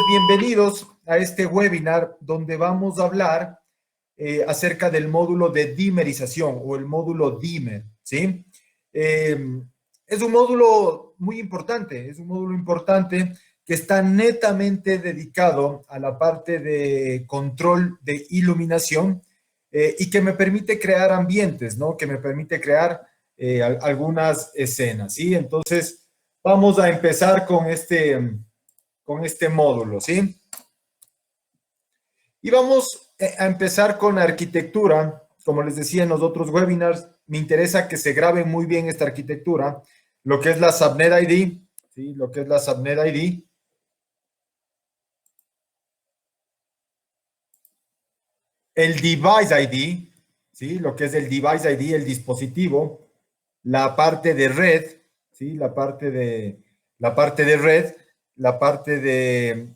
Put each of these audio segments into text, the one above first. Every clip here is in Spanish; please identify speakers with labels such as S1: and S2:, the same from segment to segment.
S1: Bienvenidos a este webinar donde vamos a hablar acerca del módulo de dimerización o el módulo DIMER, ¿sí? Es un módulo muy importante, es un módulo importante que está netamente dedicado a la parte de control de iluminación y que me permite crear ambientes, ¿no? Que me permite crear algunas escenas, ¿sí? Entonces, vamos a empezar con este módulo, ¿sí? Y vamos a empezar con arquitectura. Como les decía en los otros webinars, me interesa que se grabe muy bien esta arquitectura, lo que es la Subnet ID, ¿sí? Lo que es la Subnet ID. El Device ID, ¿sí? Lo que es el Device ID, el dispositivo, la parte de red, ¿sí? La parte de red, la parte de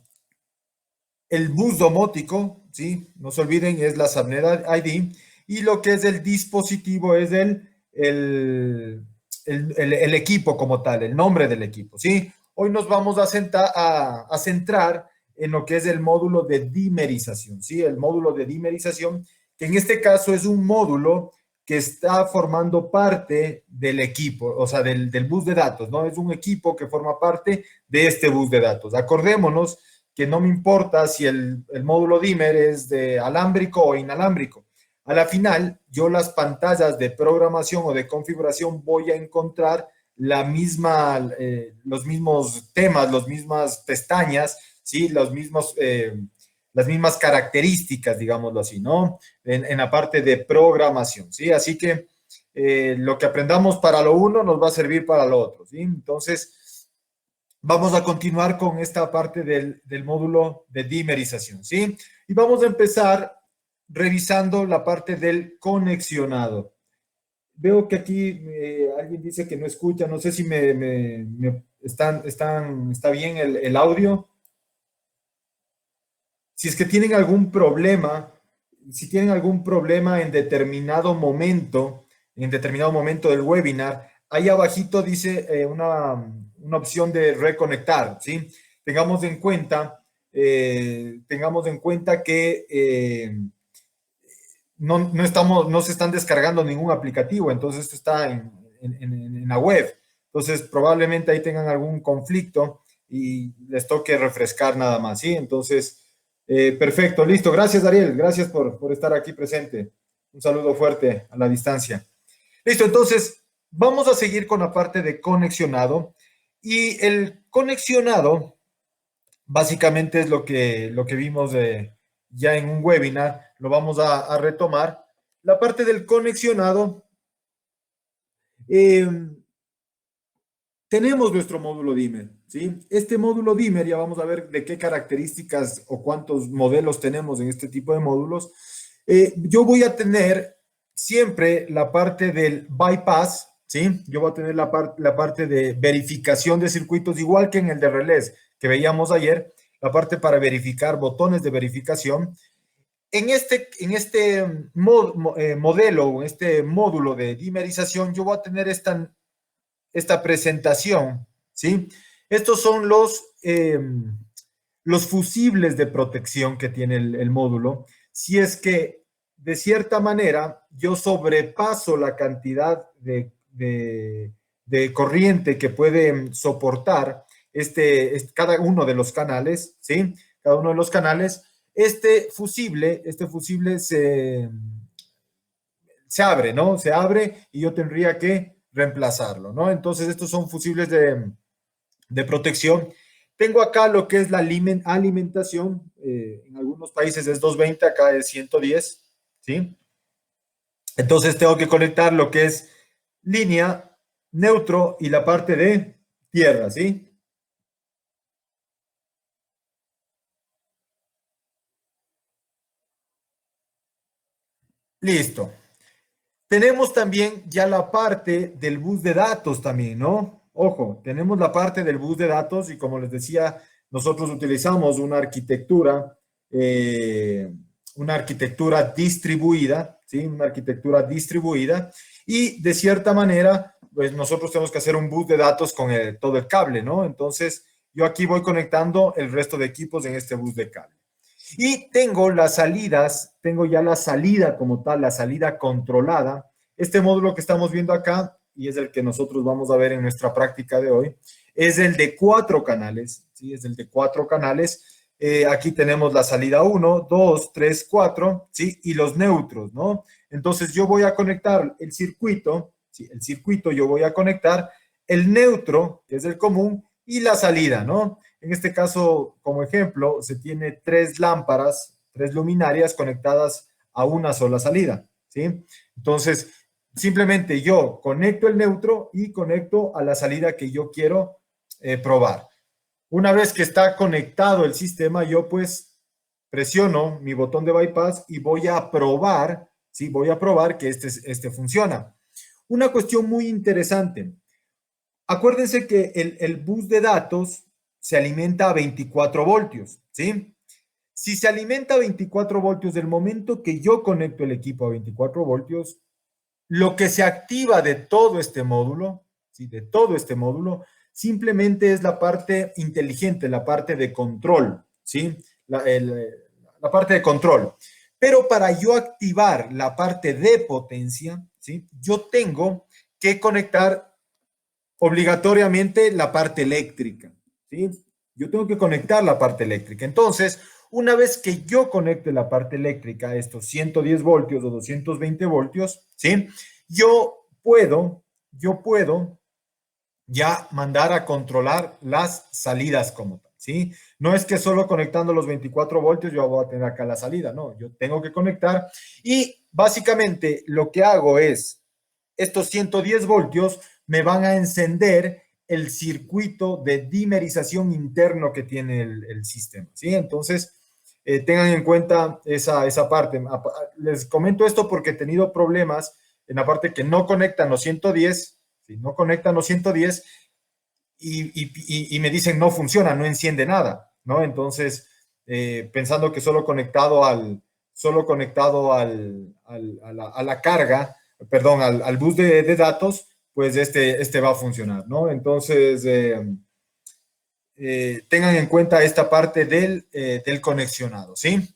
S1: el bus domótico, ¿sí? No se olviden, es la Subnet ID. Y lo que es el dispositivo es el equipo como tal, el nombre del equipo, ¿sí? Hoy nos vamos a centrar en lo que es el módulo de dimerización, ¿sí? El módulo de dimerización, que en este caso es un módulo que está formando parte del equipo, o sea, del bus de datos, ¿no? Es un equipo que forma parte de este bus de datos. Acordémonos que no me importa si el módulo dimmer es de alámbrico o inalámbrico. A la final, yo las pantallas de programación o de configuración voy a encontrar los mismos temas, las mismas pestañas, ¿sí? Las mismas características, digámoslo así, ¿no? En la parte de programación, ¿sí? Así que lo que aprendamos para lo uno nos va a servir para lo otro, ¿sí? Entonces, vamos a continuar con esta parte del módulo de dimerización, ¿sí? Y vamos a empezar revisando la parte del conexionado. Veo que aquí alguien dice que no escucha, no sé si está bien el audio. Si es que tienen algún problema, si tienen algún problema en determinado momento del webinar, ahí abajito dice una opción de reconectar, ¿sí? Tengamos en cuenta que no se están descargando ningún aplicativo, entonces esto está en la web. Entonces, probablemente ahí tengan algún conflicto y les toque refrescar nada más, ¿sí? Entonces, perfecto, listo. Gracias, Ariel. Gracias por estar aquí presente. Un saludo fuerte a la distancia. Listo, entonces, vamos a seguir con la parte de conexionado. Y el conexionado, básicamente es lo que vimos ya en un webinar, lo vamos a retomar. La parte del conexionado, eh, tenemos nuestro módulo dimmer, ¿sí? Este módulo dimmer, ya vamos a ver de qué características o cuántos modelos tenemos en este tipo de módulos. Yo voy a tener siempre la parte del bypass, ¿sí? Yo voy a tener la parte de verificación de circuitos, igual que en el de relés que veíamos ayer, la parte para verificar botones de verificación. En este modelo, en este módulo de dimerización, yo voy a tener esta presentación, ¿sí? Estos son los fusibles de protección que tiene el módulo. Si es que, de cierta manera, yo sobrepaso la cantidad de corriente que puede soportar cada uno de los canales, ¿sí? Cada uno de los canales, este fusible se abre, ¿no? Se abre y yo tendría que reemplazarlo, ¿no? Entonces, estos son fusibles de protección. Tengo acá lo que es la alimentación. En algunos países es 220, acá es 110, ¿sí? Entonces, tengo que conectar lo que es línea, neutro y la parte de tierra, ¿sí? Listo. Tenemos también ya la parte del bus de datos también, ¿no? Ojo, tenemos la parte del bus de datos y como les decía, nosotros utilizamos eh, una arquitectura distribuida, ¿sí? Una arquitectura distribuida y de cierta manera, pues nosotros tenemos que hacer un bus de datos con todo el cable, ¿no? Entonces, yo aquí voy conectando el resto de equipos en este bus de cable. Y tengo las salidas, tengo ya la salida como tal, la salida controlada. Este módulo que estamos viendo acá, y es el que nosotros vamos a ver en nuestra práctica de hoy, es el de 4 canales, ¿sí? Es el de 4 canales. Aquí tenemos la salida 1, 2, 3, 4, ¿sí? Y los neutros, ¿no? Entonces yo voy a conectar el circuito, ¿sí? El circuito yo voy a conectar el neutro, que es el común, y la salida, ¿no? En este caso, como ejemplo, se tiene 3 lámparas, 3 luminarias conectadas a una sola salida, ¿sí? Entonces, simplemente yo conecto el neutro y conecto a la salida que yo quiero probar. Una vez que está conectado el sistema, yo pues presiono mi botón de bypass y voy a probar, ¿sí? Voy a probar que este funciona. Una cuestión muy interesante. Acuérdense que el bus de datos se alimenta a 24 voltios, ¿sí? Si se alimenta a 24 voltios, del momento que yo conecto el equipo a 24 voltios, lo que se activa de todo este módulo, ¿sí? De todo este módulo, simplemente es la parte inteligente, la parte de control, ¿sí? La parte de control. Pero para yo activar la parte de potencia, ¿sí? Yo tengo que conectar obligatoriamente la parte eléctrica, ¿sí? Yo tengo que conectar la parte eléctrica. Entonces, una vez que yo conecte la parte eléctrica, estos 110 voltios o 220 voltios, ¿sí? Yo puedo ya mandar a controlar las salidas como tal, ¿sí? No es que solo conectando los 24 voltios yo voy a tener acá la salida, no, yo tengo que conectar y básicamente lo que hago es, estos 110 voltios me van a encender el circuito de dimerización interno que tiene el sistema, ¿sí? Entonces, tengan en cuenta esa parte. Les comento esto porque he tenido problemas en la parte que no conectan los 110, ¿sí? No conectan los 110 y me dicen no funciona, no enciende nada, ¿no? Entonces, pensando que a la carga, perdón, al bus de datos, pues este va a funcionar, ¿no? Entonces, tengan en cuenta esta parte del conexionado, ¿sí?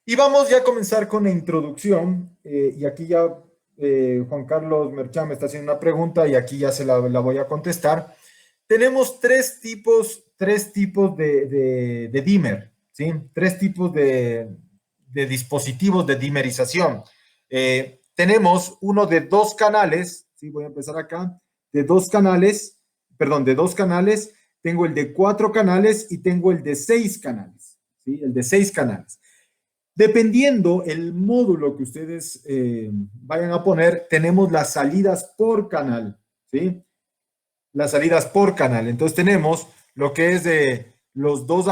S1: Y vamos ya a comenzar con la introducción. Y aquí ya Juan Carlos Merchán me está haciendo una pregunta y aquí ya la voy a contestar. Tenemos tres tipos de dimmer, ¿sí? Tres tipos de dispositivos de dimerización. Tenemos uno de 2 canales, ¿sí? Voy a empezar acá, de 2 canales, perdón, de 2 canales. Tengo el de 4 canales y tengo el de 6 canales, ¿sí? El de 6 canales. Dependiendo el módulo que ustedes vayan a poner, tenemos las salidas por canal, ¿sí? Las salidas por canal. Entonces tenemos lo que es de los 2,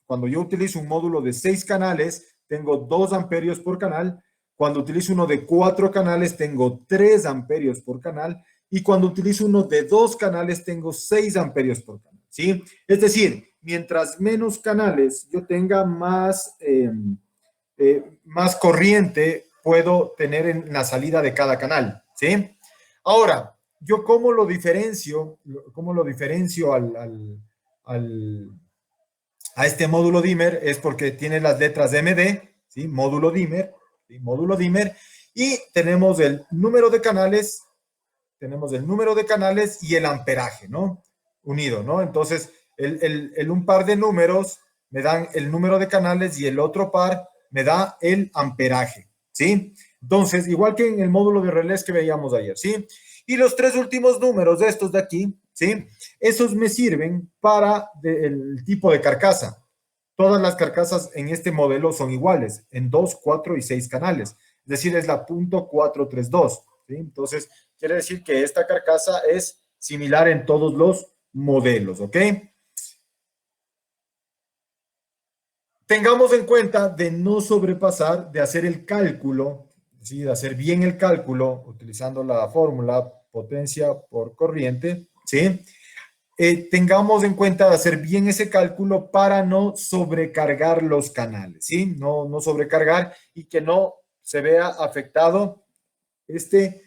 S1: cuando yo utilizo un módulo de 6 canales, tengo 2 amperios por canal. Cuando utilizo uno de 4 canales, tengo 3 amperios por canal. Y cuando utilizo uno de 2 canales, tengo 6 amperios por canal, ¿sí? Es decir, mientras menos canales yo tenga, más corriente puedo tener en la salida de cada canal, ¿sí? Ahora, ¿yo cómo lo diferencio? ¿Cómo lo diferencio al, a este módulo dimmer? Es porque tiene las letras MD, ¿sí? Módulo dimmer, ¿sí? Módulo dimmer, y tenemos el número de canales y el amperaje, ¿no? Unido, ¿no? Entonces, un par de números me dan el número de canales y el otro par me da el amperaje, ¿sí? Entonces, igual que en el módulo de relés que veíamos ayer, ¿sí? Y los 3 últimos números de estos de aquí, ¿sí? Esos me sirven para el tipo de carcasa. Todas las carcasas en este modelo son iguales, en 2, 4 y 6 canales. Es decir, es la .432, ¿sí? Entonces, quiere decir que esta carcasa es similar en todos los modelos, ¿ok? Tengamos en cuenta de no sobrepasar, de hacer el cálculo, ¿sí? De hacer bien el cálculo utilizando la fórmula potencia por corriente, ¿sí? Tengamos en cuenta de hacer bien ese cálculo para no sobrecargar los canales, ¿sí? No sobrecargar y que no se vea afectado este,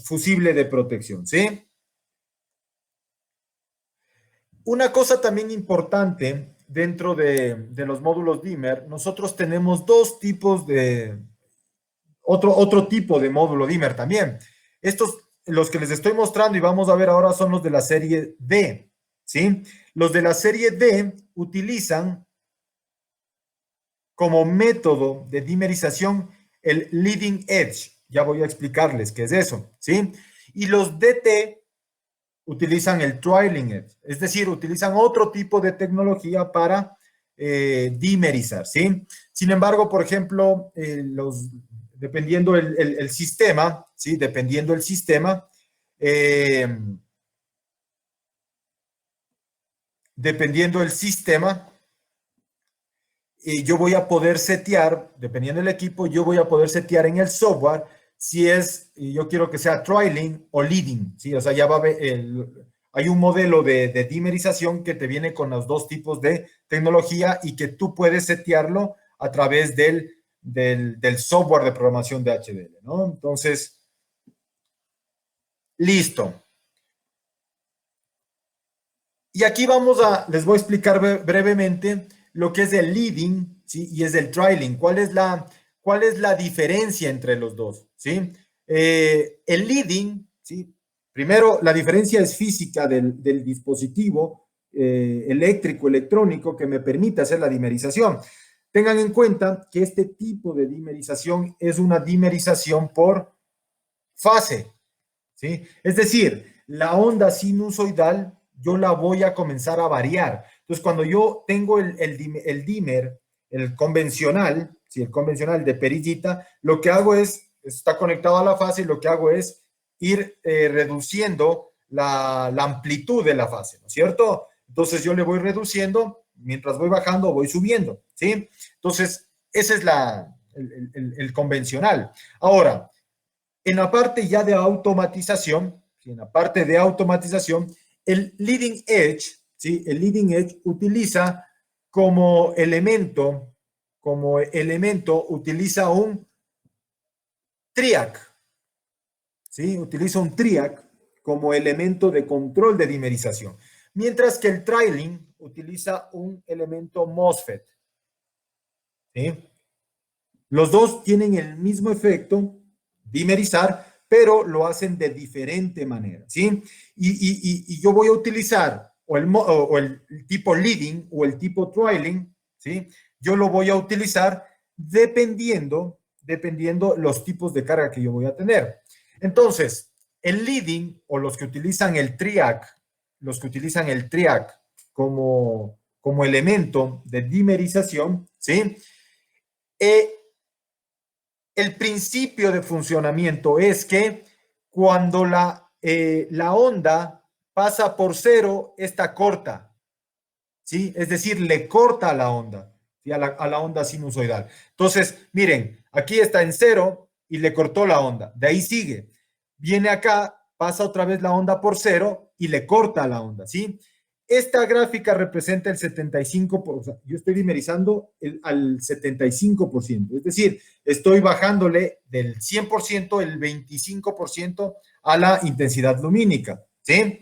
S1: fusible de protección, ¿sí? Una cosa también importante dentro de los módulos dimmer, nosotros tenemos dos tipos de, otro tipo de módulo dimmer también. Estos, los que les estoy mostrando y vamos a ver ahora son los de la serie D, ¿sí? Los de la serie D utilizan como método de dimerización el leading edge. Ya voy a explicarles qué es eso, ¿sí? Y los DT utilizan el trailing edge, es decir, utilizan otro tipo de tecnología para dimerizar, ¿sí? Sin embargo, por ejemplo, dependiendo el sistema, ¿sí? Dependiendo el sistema, eh, dependiendo el sistema, yo voy a poder setear, dependiendo del equipo, yo voy a poder setear en el software si es, yo quiero que sea trailing o leading, ¿sí? O sea, ya va a haber, hay un modelo de dimerización que te viene con los dos tipos de tecnología y que tú puedes setearlo a través del software de programación de HDL, ¿no? Entonces, listo. Y aquí les voy a explicar brevemente lo que es el leading, ¿sí? Y es el trailing. ¿Cuál es la diferencia entre los dos? ¿Sí? El leading, ¿sí? Primero, la diferencia es física del dispositivo eléctrico, electrónico, que me permite hacer la dimerización. Tengan en cuenta que este tipo de dimerización es una dimerización por fase, ¿sí? Es decir, la onda sinusoidal yo la voy a comenzar a variar. Entonces, cuando yo tengo el dimmer, el convencional, ¿sí? El convencional de perillita, lo que hago está conectado a la fase y lo que hago es ir reduciendo la amplitud de la fase, ¿no es cierto? Entonces yo le voy reduciendo, mientras voy bajando, voy subiendo, ¿sí? Entonces, ese es el convencional. Ahora, en la parte ya de automatización, en la parte de automatización, el leading edge, ¿sí? El leading edge utiliza como elemento utiliza un TRIAC, ¿sí? Utiliza un TRIAC como elemento de control de dimerización, mientras que el trailing utiliza un elemento MOSFET, ¿sí? Los dos tienen el mismo efecto, dimerizar, pero lo hacen de diferente manera, ¿sí? Y yo voy a utilizar o el tipo leading o el tipo trailing, ¿sí? Yo lo voy a utilizar dependiendo los tipos de carga que yo voy a tener. Entonces, el leading o los que utilizan el TRIAC como elemento de dimerización, ¿sí? Eh, el principio de funcionamiento es que cuando la onda pasa por cero, está corta, ¿sí? Es decir, le corta a la onda, ¿sí? A la onda sinusoidal. Entonces, miren, aquí está en cero y le cortó la onda. De ahí sigue. Viene acá, pasa otra vez la onda por cero y le corta la onda, ¿sí? Esta gráfica representa el 75%, o sea, yo estoy dimerizando al 75%, es decir, estoy bajándole del 100% el 25% a la intensidad lumínica, ¿sí?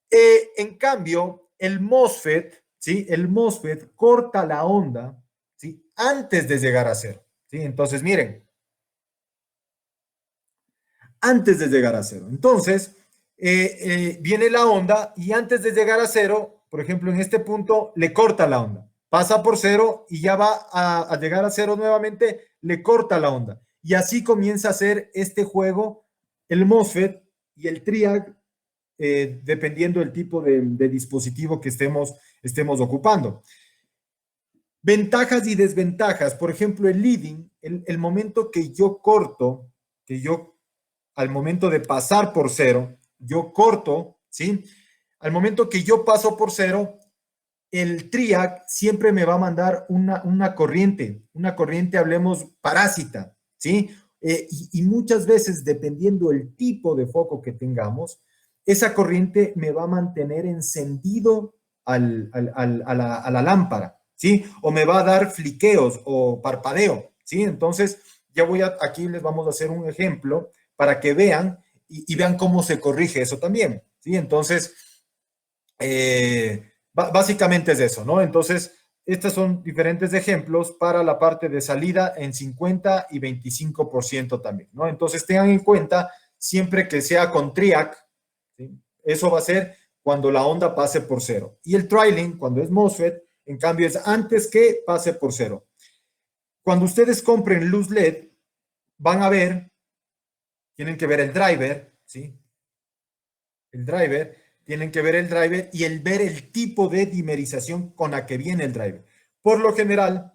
S1: En cambio, el MOSFET, ¿sí? El MOSFET corta la onda, ¿sí? Antes de llegar a cero, ¿sí? Entonces, miren, antes de llegar a cero. Entonces, viene la onda y antes de llegar a cero, por ejemplo, en este punto, le corta la onda. Pasa por cero y ya va a llegar a cero nuevamente, le corta la onda. Y así comienza a hacer este juego el MOSFET y el TRIAC, dependiendo del tipo de dispositivo que estemos ocupando. Ventajas y desventajas. Por ejemplo, el leading, el momento que yo corto, al momento de pasar por cero, yo corto, ¿sí? Al momento que yo paso por cero, el TRIAC siempre me va a mandar una corriente, hablemos, parásita, ¿sí? Y muchas veces, dependiendo el tipo de foco que tengamos, esa corriente me va a mantener encendido a la lámpara, ¿sí? O me va a dar fliqueos o parpadeo, ¿sí? Entonces, aquí les vamos a hacer un ejemplo para que vean y vean cómo se corrige eso también, ¿sí? Entonces, básicamente es eso, ¿no? Entonces, estos son diferentes ejemplos para la parte de salida en 50 y 25% también, ¿no? Entonces, tengan en cuenta siempre que sea con TRIAC, ¿sí? Eso va a ser cuando la onda pase por cero. Y el trailing, cuando es MOSFET, en cambio es antes que pase por cero. Cuando ustedes compren luz LED, van a ver, tienen que ver el driver, ¿sí? El driver, tienen que ver el driver y ver el tipo de dimerización con la que viene el driver. Por lo general,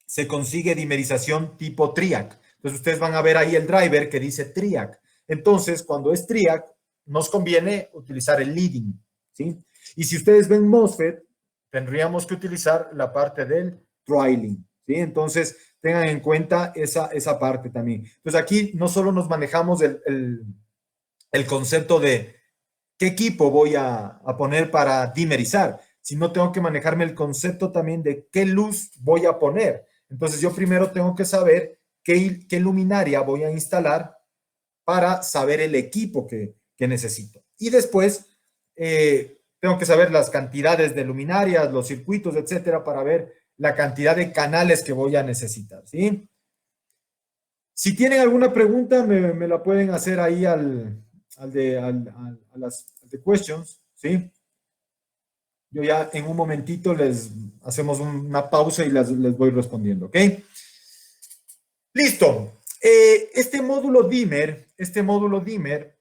S1: se consigue dimerización tipo TRIAC. Entonces, ustedes van a ver ahí el driver que dice TRIAC. Entonces, cuando es TRIAC, nos conviene utilizar el leading, ¿sí? Y si ustedes ven MOSFET, tendríamos que utilizar la parte del trailing, ¿sí? Entonces, tengan en cuenta esa parte también. Entonces, aquí no solo nos manejamos el concepto de qué equipo voy a poner para dimerizar, sino tengo que manejarme el concepto también de qué luz voy a poner. Entonces, yo primero tengo que saber qué luminaria voy a instalar para saber el equipo que necesito. Y después, tengo que saber las cantidades de luminarias, los circuitos, etcétera, para ver la cantidad de canales que voy a necesitar, ¿sí? Si tienen alguna pregunta, me la pueden hacer ahí a las de questions, ¿sí? Yo ya en un momentito les hacemos una pausa y les voy respondiendo, ¿ok? Listo. Este módulo dimmer,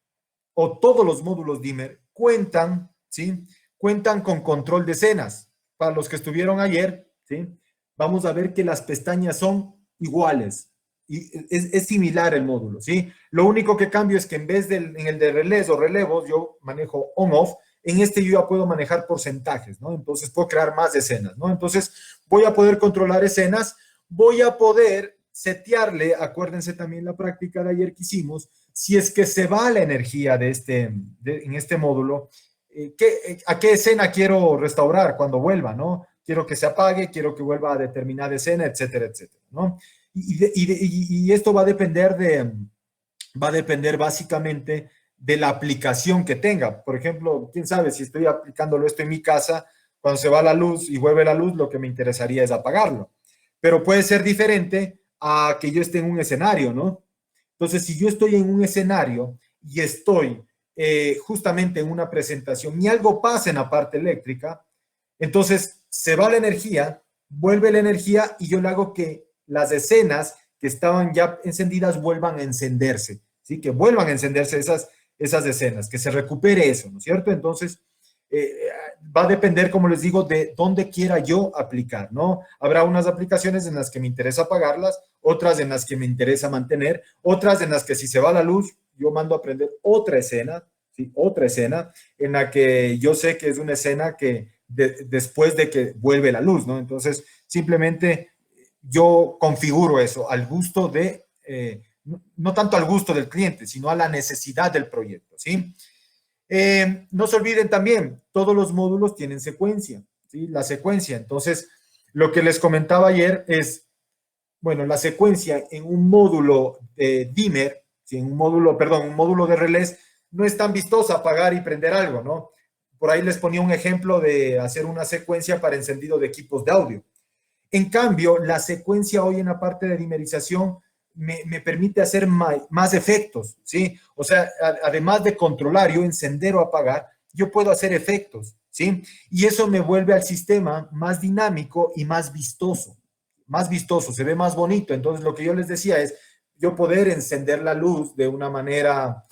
S1: o todos los módulos dimmer, cuentan, ¿sí? Cuentan con control de escenas. Para los que estuvieron ayer, ¿sí? Vamos a ver que las pestañas son iguales. Y es similar el módulo, ¿sí? Lo único que cambio es que en vez en el de relés o relevos, yo manejo on-off. En este yo ya puedo manejar porcentajes, ¿no? Entonces puedo crear más escenas, ¿no? Entonces voy a poder controlar escenas, voy a poder setearle, acuérdense también la práctica de ayer que hicimos, si es que se va la energía en este módulo, ¿a qué escena quiero restaurar cuando vuelva, ¿no? Quiero que se apague, quiero que vuelva a determinada escena, etcétera, etcétera, ¿no? Y esto va a depender básicamente de la aplicación que tenga. Por ejemplo, quién sabe si estoy aplicándolo esto en mi casa, cuando se va la luz y vuelve la luz, lo que me interesaría es apagarlo. Pero puede ser diferente a que yo esté en un escenario, ¿no? Entonces, si yo estoy en un escenario y estoy justamente en una presentación y algo pasa en la parte eléctrica, entonces se va la energía, vuelve la energía y yo le hago que las escenas que estaban ya encendidas vuelvan a encenderse, ¿sí? Que vuelvan a encenderse esas escenas, que se recupere eso, ¿no es cierto? Entonces, va a depender, como les digo, de dónde quiera yo aplicar, ¿no? Habrá unas aplicaciones en las que me interesa apagarlas, otras en las que me interesa mantener, otras en las que si se va la luz, yo mando a prender otra escena, ¿sí? Otra escena en la que yo sé que es una escena que después de que vuelve la luz, ¿no? Entonces, simplemente yo configuro eso al gusto no tanto al gusto del cliente, sino a la necesidad del proyecto, ¿sí? No se olviden también, todos los módulos tienen secuencia, ¿sí? La secuencia. Entonces, lo que les comentaba ayer es, bueno, la secuencia en un módulo de dimmer, ¿sí? Un módulo de relés, no es tan vistosa apagar y prender algo, ¿no? Por ahí les ponía un ejemplo de hacer una secuencia para encendido de equipos de audio. En cambio, la secuencia hoy en la parte de dimerización me permite hacer más efectos, ¿sí? O sea, además de controlar, yo encender o apagar, yo puedo hacer efectos, ¿sí? Y eso me vuelve al sistema más dinámico y más vistoso, se ve más bonito. Entonces, lo que yo les decía es, yo poder encender la luz de una manera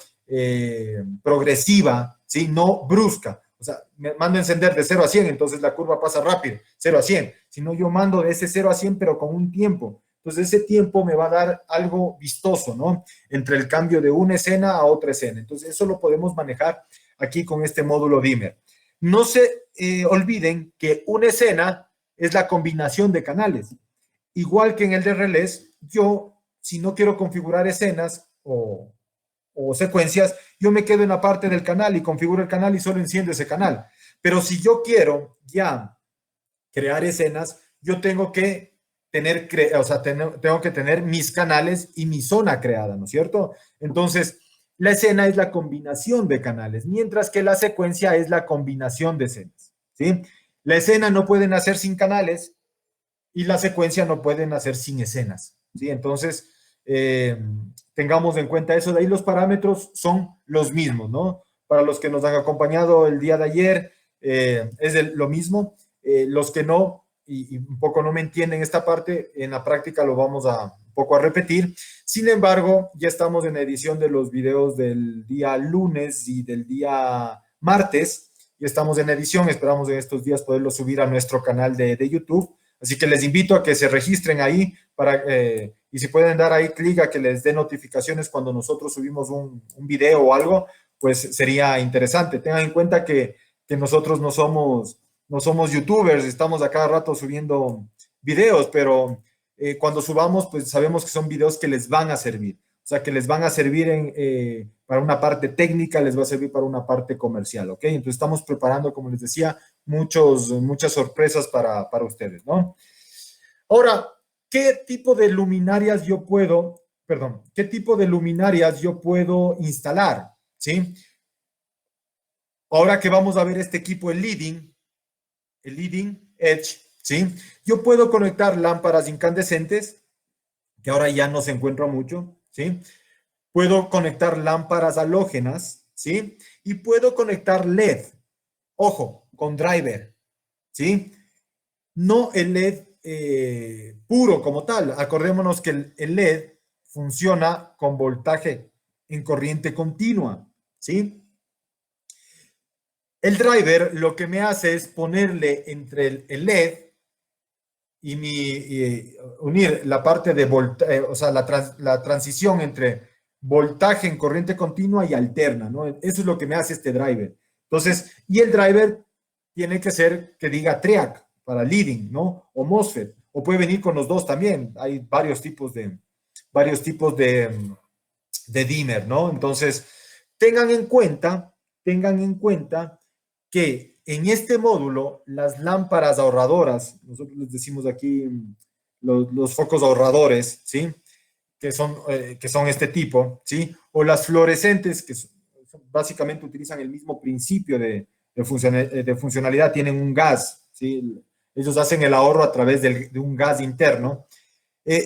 S1: progresiva, ¿sí? No brusca. O sea, me mando a encender de 0 a 100, entonces la curva pasa rápido, 0 a 100. Si no, yo mando de ese 0 a 100, pero con un tiempo. Entonces, ese tiempo me va a dar algo vistoso, ¿no? Entre el cambio de una escena a otra escena. Entonces, eso lo podemos manejar aquí con este módulo dimmer. No se olviden que una escena es la combinación de canales. Igual que en el de relés, yo, si no quiero configurar escenas o secuencias, yo me quedo en la parte del canal y configuro el canal y solo enciendo ese canal. Pero si yo quiero ya crear escenas, yo tengo que tengo que tener mis canales y mi zona creada, ¿no es cierto? Entonces, la escena es la combinación de canales, mientras que la secuencia es la combinación de escenas, ¿sí? La escena no puede nacer sin canales y la secuencia no puede nacer sin escenas, ¿sí? Entonces, eh, tengamos en cuenta eso. De ahí los parámetros son los mismos, ¿no? Para los que nos han acompañado el día de ayer, lo mismo. Los que no, y un poco no me entienden esta parte, en la práctica lo vamos a un poco a repetir. Sin embargo, ya estamos en la edición de los videos del día lunes y del día martes. Ya estamos en edición, esperamos en estos días poderlo subir a nuestro canal de YouTube. Así que les invito a que se registren ahí y si pueden dar ahí clic a que les dé notificaciones cuando nosotros subimos un video o algo, pues sería interesante. Tengan en cuenta que nosotros no somos youtubers, estamos a cada rato subiendo videos, pero cuando subamos, pues sabemos que son videos que les van a servir. O sea, que les van a servir para una parte técnica, les va a servir para una parte comercial, ¿ok? Entonces estamos preparando, como les decía, muchas sorpresas para ustedes, ¿no? Ahora, ¿qué tipo de luminarias yo puedo, perdón, qué tipo de luminarias yo puedo instalar? ¿Sí? Ahora que vamos a ver este equipo, el Leading Edge, ¿sí? Yo puedo conectar lámparas incandescentes, que ahora ya no se encuentra mucho, ¿sí? Puedo conectar lámparas halógenas, ¿sí? Y puedo conectar LED, ojo, con driver, ¿sí? No el LED puro como tal. Acordémonos que el LED funciona con voltaje en corriente continua, ¿sí? El driver lo que me hace es ponerle entre el LED unir la parte de voltaje, o sea, la transición entre voltaje en corriente continua y alterna, ¿no? Eso es lo que me hace este driver. Entonces, y el driver tiene que ser que diga TRIAC para leading, ¿no? O MOSFET, o puede venir con los dos también. Hay varios tipos de dimmer, ¿no? Entonces, tengan en cuenta que en este módulo las lámparas ahorradoras, nosotros les decimos aquí los focos ahorradores, ¿sí? Que son este tipo, ¿sí? O las fluorescentes, básicamente utilizan el mismo principio de funcionalidad, tienen un gas, ¿sí? Ellos hacen el ahorro a través de un gas interno.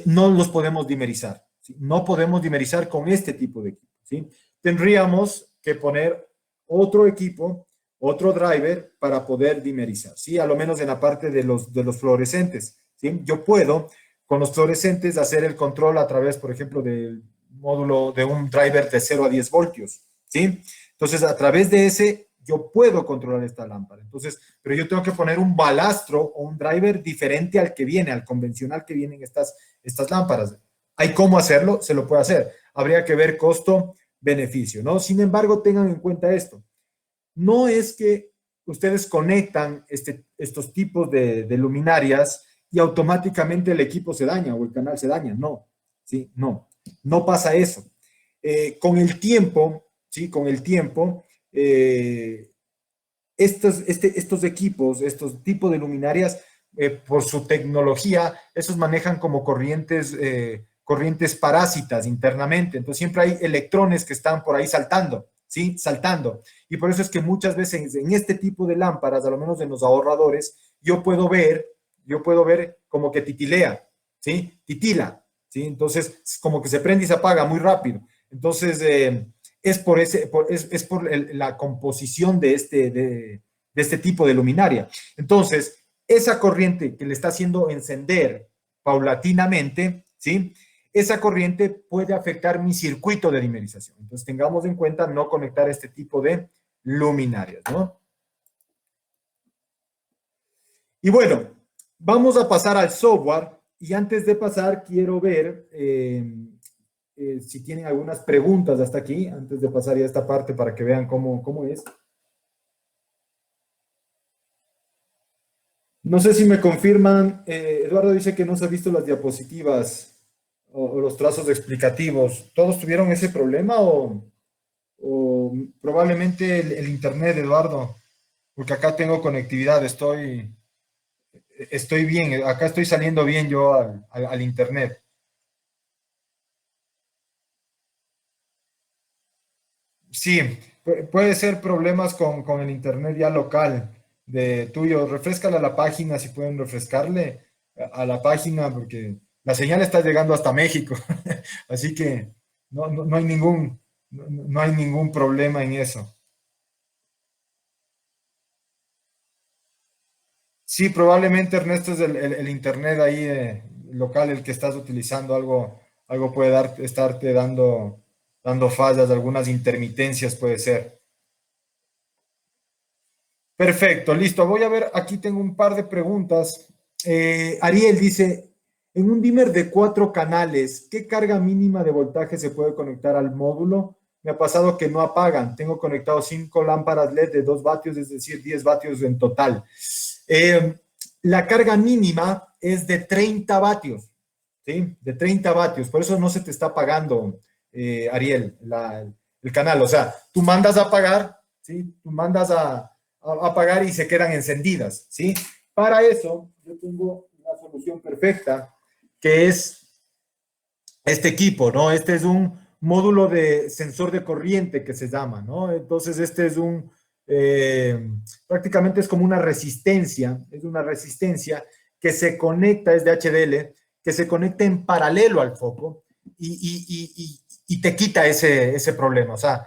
S1: No los podemos dimerizar, ¿sí? No podemos dimerizar con este tipo de equipo, ¿sí? Tendríamos que poner otro equipo, otro driver para poder dimerizar, ¿sí? A lo menos en la parte de los fluorescentes, ¿sí? Yo puedo con los fluorescentes hacer el control a través, por ejemplo, del módulo de un driver de 0 a 10 voltios, ¿sí? Entonces, a través de ese, yo puedo controlar esta lámpara. Entonces, pero yo tengo que poner un balastro o un driver diferente al que viene, al convencional que vienen estas lámparas. ¿Hay cómo hacerlo? Se lo puede hacer. Habría que ver costo-beneficio, ¿no? Sin embargo, tengan en cuenta esto. No es que ustedes conectan estos tipos de luminarias y automáticamente el equipo se daña o el canal se daña. No, ¿sí? No pasa eso. Con el tiempo, ¿sí? Con el tiempo, estos equipos, estos tipos de luminarias, por su tecnología, esos manejan como corrientes parásitas internamente. Entonces siempre hay electrones que están por ahí saltando, ¿sí? Saltando. Y por eso es que muchas veces en este tipo de lámparas, a lo menos en los ahorradores, yo puedo ver como que titilea, ¿sí? Titila, ¿sí? Entonces como que se prende y se apaga muy rápido. Entonces, es por la composición de este tipo de luminaria. Entonces, esa corriente que le está haciendo encender paulatinamente, ¿sí? Esa corriente puede afectar mi circuito de dimerización. Entonces, tengamos en cuenta no conectar este tipo de luminarias, ¿no? Y bueno, vamos a pasar al software. Y antes de pasar, quiero ver si tienen algunas preguntas hasta aquí, antes de pasar ya a esta parte para que vean cómo es. No sé si me confirman, Eduardo dice que no se ha visto las diapositivas o los trazos explicativos. ¿Todos tuvieron ese problema o probablemente el internet, Eduardo? Porque acá tengo conectividad, Estoy bien, acá estoy saliendo bien yo al internet. Sí, puede ser problemas con el internet ya local de tuyo. Refrescale a la página si pueden refrescarle a la página porque la señal está llegando hasta México. Así que no hay no hay ningún problema en eso. Sí, probablemente Ernesto es el internet ahí local el que estás utilizando. Algo puede estarte dando fallas, algunas intermitencias puede ser. Perfecto, listo. Voy a ver, aquí tengo un par de preguntas. Ariel dice, en un dimmer de 4 canales, ¿qué carga mínima de voltaje se puede conectar al módulo? Me ha pasado que no apagan. Tengo conectado 5 lámparas LED de 2 vatios, es decir, 10 vatios en total. Eh, la carga mínima es de 30 vatios, ¿sí? De 30 vatios. Por eso no se te está apagando, Ariel, el canal. O sea, tú mandas a apagar, ¿sí? Tú mandas a apagar y se quedan encendidas, ¿sí? Para eso, yo tengo una solución perfecta, que es este equipo, ¿no? Este es un módulo de sensor de corriente que se llama, ¿no? Entonces, este es prácticamente es como es una resistencia que se conecta, es de HDL, que se conecta en paralelo al foco y te quita ese problema. O sea,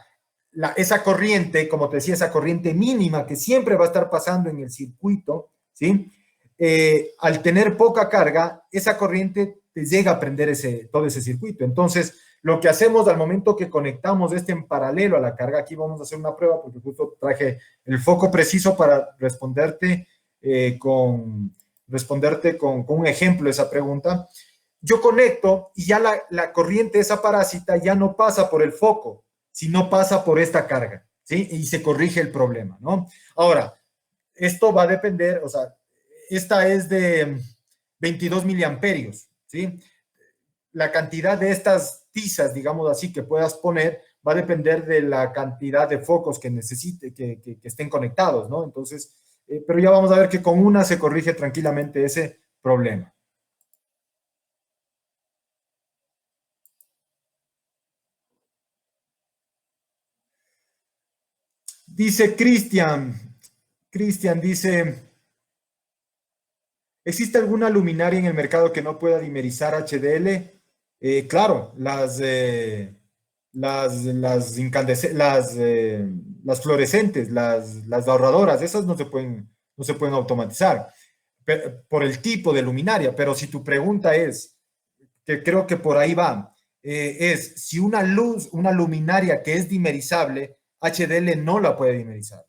S1: esa corriente, como te decía, esa corriente mínima que siempre va a estar pasando en el circuito, ¿sí? Al tener poca carga, esa corriente te llega a prender todo ese circuito. Entonces, lo que hacemos al momento que conectamos este en paralelo a la carga, aquí vamos a hacer una prueba porque justo traje el foco preciso para responderte con un ejemplo de esa pregunta. Yo conecto y ya la corriente, esa parásita, ya no pasa por el foco, sino pasa por esta carga, ¿sí? Y se corrige el problema, ¿no? Ahora, esto va a depender, o sea, esta es de 22 miliamperios, ¿sí? La cantidad de estas tizas, digamos así, que puedas poner va a depender de la cantidad de focos que necesite, que estén conectados, ¿no? Entonces, pero ya vamos a ver que con una se corrige tranquilamente ese problema. Dice Cristian dice, ¿existe alguna luminaria en el mercado que no pueda dimerizar HDL? Claro, las fluorescentes, las ahorradoras, esas no se pueden automatizar por el tipo de luminaria, pero si tu pregunta es, que creo que por ahí va, es si una luminaria que es dimerizable, HDL no la puede dimerizar.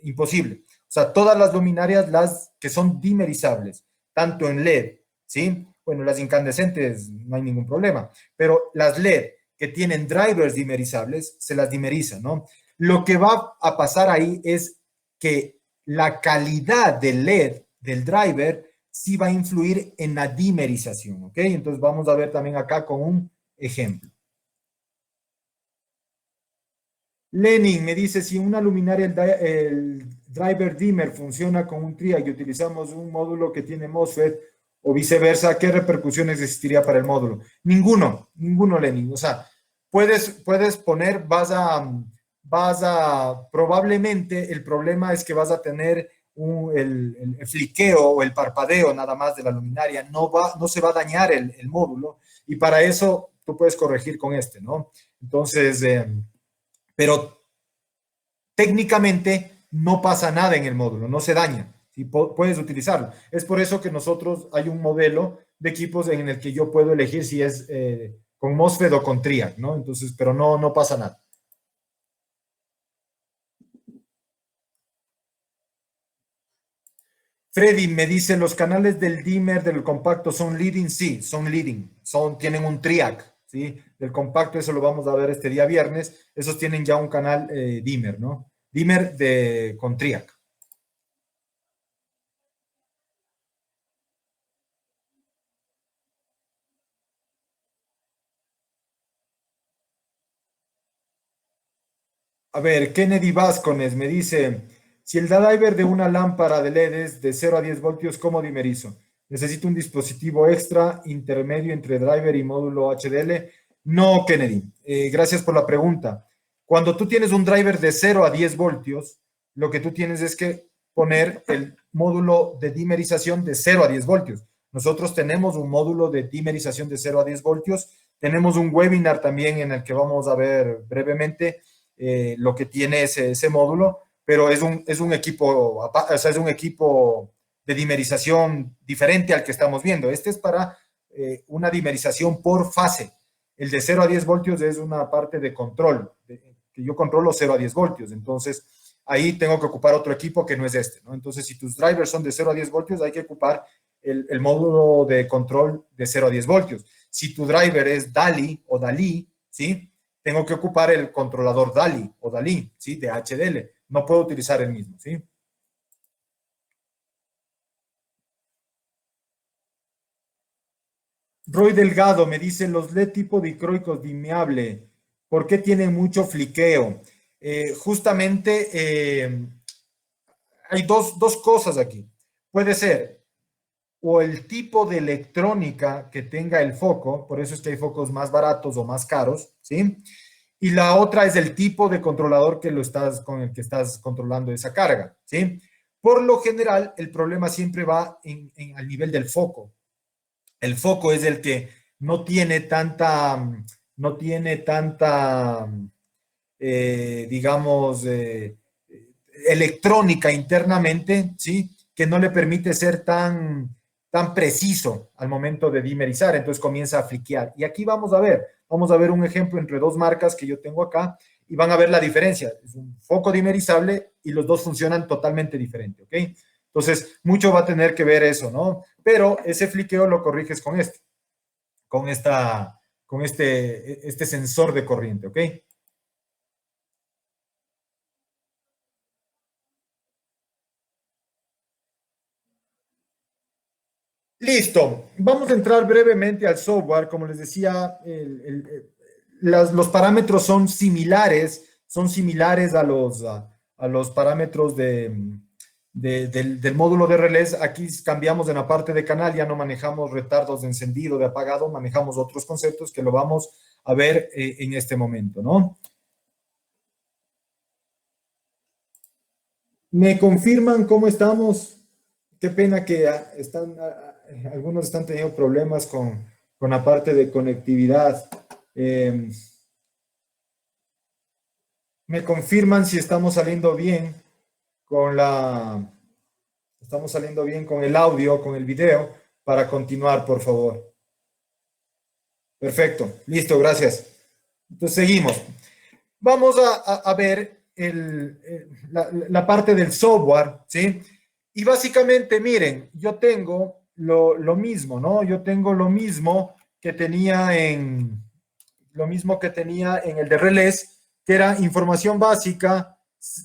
S1: Imposible. O sea, todas las luminarias, las que son dimerizables, tanto en LED, ¿sí? Bueno, las incandescentes no hay ningún problema, pero las LED que tienen drivers dimerizables, se las dimeriza, ¿no? Lo que va a pasar ahí es que la calidad del LED, del driver, sí va a influir en la dimerización, ¿ok? Entonces vamos a ver también acá con un ejemplo. Lenin me dice, si una luminaria, el driver dimmer funciona con un triac y utilizamos un módulo que tiene MOSFET o viceversa, ¿qué repercusiones existiría para el módulo? Ninguno, Lenin. O sea, puedes poner, probablemente el problema es que vas a tener el fliqueo o el parpadeo nada más de la luminaria, no se va a dañar el módulo y para eso tú puedes corregir con este, ¿no? Entonces, pero técnicamente no pasa nada en el módulo, no se daña, y puedes utilizarlo. Es por eso que nosotros hay un modelo de equipos en el que yo puedo elegir si es con MOSFET o con TRIAC, ¿no? Entonces, pero no pasa nada. Freddy me dice, los canales del dimmer del compacto son leading, sí, son leading, tienen un triac, ¿sí? Del compacto, eso lo vamos a ver este día viernes, esos tienen ya un canal dimmer, ¿no? Dimmer con triac. A ver, Kennedy Vázquez me dice, Si el driver de una lámpara de LED es de 0 a 10 voltios, ¿cómo dimerizo? Necesito un dispositivo extra intermedio entre driver y módulo HDL. No, Kennedy. Gracias por la pregunta. Cuando tú tienes un driver de 0 a 10 voltios, lo que tú tienes es que poner el módulo de dimerización de 0 a 10 voltios. Nosotros tenemos un módulo de dimerización de 0 a 10 voltios. Tenemos un webinar también en el que vamos a ver brevemente lo que tiene ese módulo, pero es un equipo, o sea, es un equipo de dimerización diferente al que estamos viendo. Este es para una dimerización por fase. El de 0 a 10 voltios es una parte de control, que yo controlo 0 a 10 voltios. Entonces, ahí tengo que ocupar otro equipo que no es este, ¿no? Entonces, si tus drivers son de 0 a 10 voltios, hay que ocupar el módulo de control de 0 a 10 voltios. Si tu driver es DALI o DALI, ¿sí? Tengo que ocupar el controlador DALI o DALI, ¿sí? De HDL. No puedo utilizar el mismo, ¿sí? Roy Delgado me dice, los LED tipo dicroicos dimeable, ¿por qué tienen mucho fliqueo? Justamente hay dos cosas aquí. Puede ser o el tipo de electrónica que tenga el foco, por eso es que hay focos más baratos o más caros, ¿sí? Y la otra es el tipo de controlador con el que estás controlando esa carga, ¿sí? Por lo general, el problema siempre va al nivel del foco. El foco es el que no tiene tanta, digamos, electrónica internamente, ¿sí? Que no le permite ser tan preciso al momento de dimerizar, entonces comienza a fliquear. Y aquí vamos a ver un ejemplo entre dos marcas que yo tengo acá y van a ver la diferencia. Es un foco dimerizable y los dos funcionan totalmente diferente, ¿ok? Entonces, mucho va a tener que ver eso, ¿no? Pero ese fliqueo lo corriges con este sensor de corriente, ¿ok? Listo. Vamos a entrar brevemente al software. Como les decía, los parámetros son similares a los parámetros del módulo de relés. Aquí cambiamos en la parte de canal, ya no manejamos retardos de encendido, de apagado, manejamos otros conceptos que lo vamos a ver en este momento, ¿no? ¿Me confirman cómo estamos? Qué pena que algunos están teniendo problemas con la parte de conectividad. Eh, ¿Me confirman si con la, estamos saliendo bien con el audio, con el video, para continuar, por favor? Perfecto, listo, gracias. Entonces seguimos. Vamos a ver la parte del software, ¿sí? Y básicamente, miren, yo tengo lo mismo, ¿no? Yo tengo lo mismo que tenía en el de relés, que era información básica,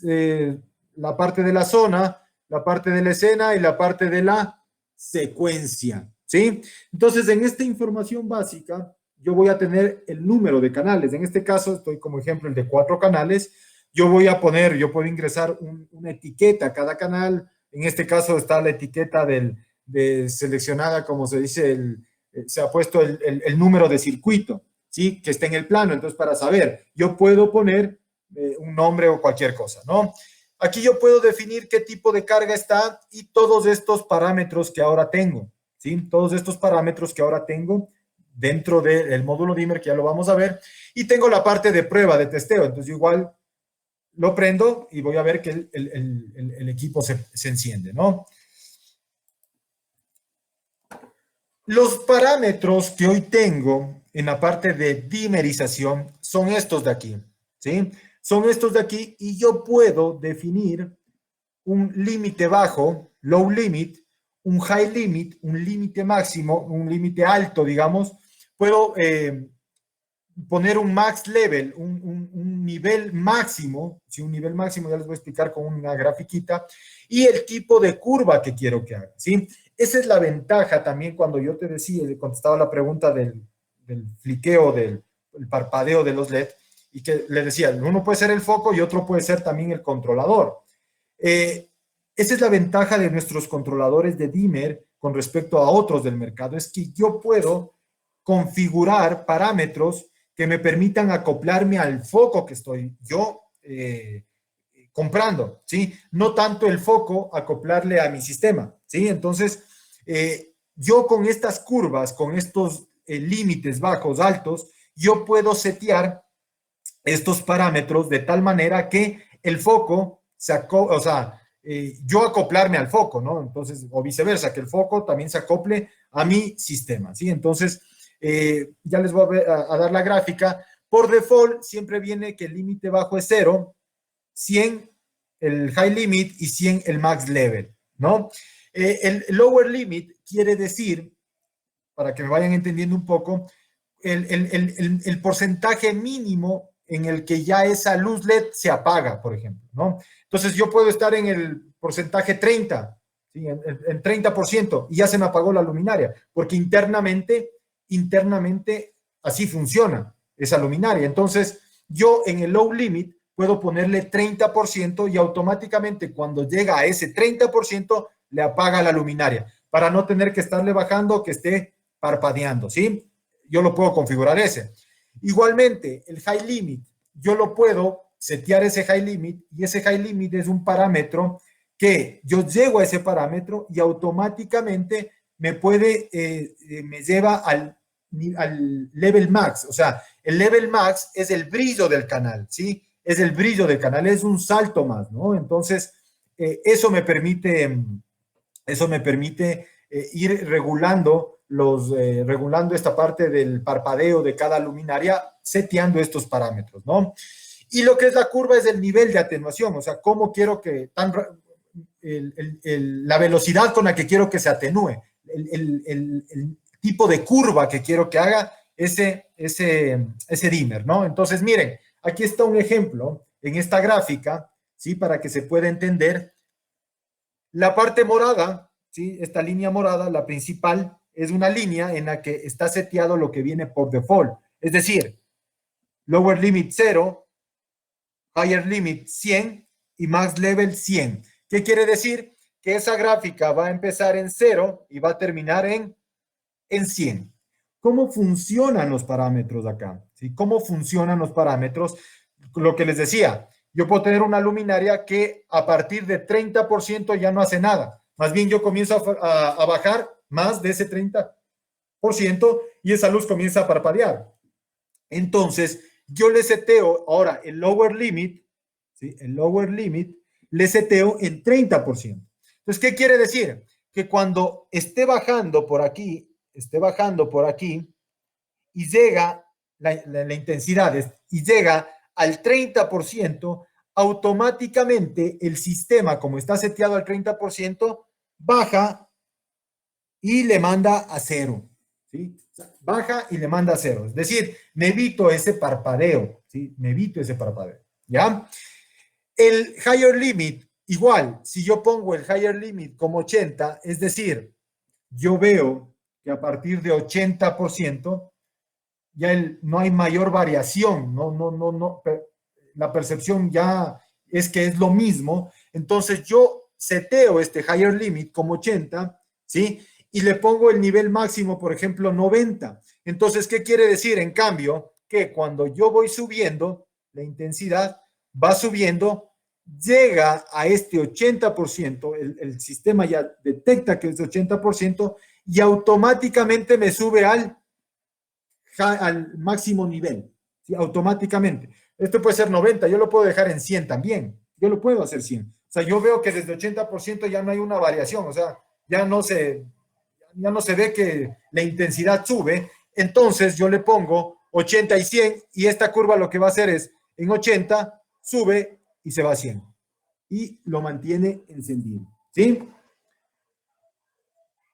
S1: eh, la parte de la zona, la parte de la escena y la parte de la secuencia, ¿sí? Entonces, en esta información básica, yo voy a tener el número de canales. En este caso, estoy como ejemplo el de 4 canales. Yo puedo ingresar una etiqueta a cada canal. En este caso está la etiqueta de seleccionada, como se dice, se ha puesto el número de circuito, ¿sí? Que está en el plano. Entonces, para saber, yo puedo poner un nombre o cualquier cosa, ¿no? Aquí yo puedo definir qué tipo de carga está y todos estos parámetros que ahora tengo, ¿sí? Todos estos parámetros que ahora tengo dentro del módulo dimmer, que ya lo vamos a ver, y tengo la parte de prueba, de testeo. Entonces, yo igual lo prendo y voy a ver que el equipo se enciende, ¿no? Los parámetros que hoy tengo en la parte de dimerización son estos de aquí, ¿sí? Son estos de aquí y yo puedo definir un límite bajo, low limit, un high limit, un límite máximo, un límite alto, digamos. Puedo poner un max level, un nivel máximo, si un nivel máximo ya les voy a explicar con una grafiquita, y el tipo de curva que quiero que haga, ¿sí? Esa es la ventaja también cuando yo te decía, le contestaba la pregunta del fliqueo, del el parpadeo de los LED, y que le decía, uno puede ser el foco y otro puede ser también el controlador. Esa es la ventaja de nuestros controladores de dimmer con respecto a otros del mercado, es que yo puedo configurar parámetros que me permitan acoplarme al foco que estoy yo comprando, ¿sí? No tanto el foco acoplarle a mi sistema, ¿sí? Entonces, yo con estas curvas, con estos límites bajos, altos, yo puedo setear estos parámetros de tal manera que el foco o sea, yo acoplarme al foco, ¿no? Entonces, o viceversa, que el foco también se acople a mi sistema, ¿sí? Entonces, ya les voy a dar la gráfica. Por default, siempre viene que el límite bajo es 0, 100 el high limit y 100 el max level, ¿no? El lower limit quiere decir, para que me vayan entendiendo un poco, el porcentaje mínimo en el que ya esa luz LED se apaga, por ejemplo, ¿no? Entonces yo puedo estar en el porcentaje 30, ¿sí? En 30%, y ya se me apagó la luminaria, porque internamente así funciona esa luminaria. Entonces yo en el low limit puedo ponerle 30% y automáticamente cuando llega a ese 30% le apaga la luminaria, para no tener que estarle bajando, que esté parpadeando, ¿sí? Yo lo puedo configurar ese. Igualmente, el high limit, yo lo puedo setear ese high limit, y ese high limit es un parámetro que yo llego a ese parámetro y automáticamente me me lleva al level max. O sea, el level max es el brillo del canal, ¿sí? Es el brillo del canal, es un salto más, ¿no? Entonces, eso me permite ir regulando esta parte del parpadeo de cada luminaria, seteando estos parámetros, ¿no? Y lo que es la curva es el nivel de atenuación, o sea, cómo quiero que la velocidad con la que quiero que se atenúe, el tipo de curva que quiero que haga ese dimmer, ¿no? Entonces, miren, aquí está un ejemplo en esta gráfica, ¿sí? Para que se pueda entender. La parte morada, ¿sí? Esta línea morada, la principal, es una línea en la que está seteado lo que viene por default. Es decir, lower limit 0, higher limit 100 y max level 100. ¿Qué quiere decir? Que esa gráfica va a empezar en 0 y va a terminar en 100. ¿Cómo funcionan los parámetros acá? ¿Sí? ¿Cómo funcionan los parámetros? Lo que les decía, yo puedo tener una luminaria que a partir de 30% ya no hace nada. Más bien yo comienzo a bajar más de ese 30% y esa luz comienza a parpadear. Entonces, yo le seteo ahora el lower limit, ¿sí? El lower limit le seteo en 30%. Entonces, ¿qué quiere decir? Que cuando esté bajando por aquí y llega la intensidad y llega al 30%, automáticamente el sistema, como está seteado al 30%, baja y le manda a 0, ¿sí? Baja y le manda a 0. Es decir, me evito ese parpadeo, ¿sí? Me evito ese parpadeo, ¿ya? El higher limit, igual, si yo pongo el higher limit como 80, es decir, yo veo que a partir de 80% ya no hay mayor variación, no, la percepción ya es que es lo mismo. Entonces yo seteo este higher limit como 80, ¿sí? Y le pongo el nivel máximo, por ejemplo, 90. Entonces, ¿qué quiere decir? En cambio, que cuando yo voy subiendo, la intensidad va subiendo, llega a este 80%, el sistema ya detecta que es 80% y automáticamente me sube al máximo nivel, ¿sí? Automáticamente. Esto puede ser 90, yo lo puedo dejar en 100 también, yo lo puedo hacer 100. O sea, yo veo que desde 80% ya no hay una variación, o sea, ya no se ve que la intensidad sube, entonces yo le pongo 80 y 100 y esta curva lo que va a hacer es en 80 sube y se va a 100 y lo mantiene encendido, ¿sí?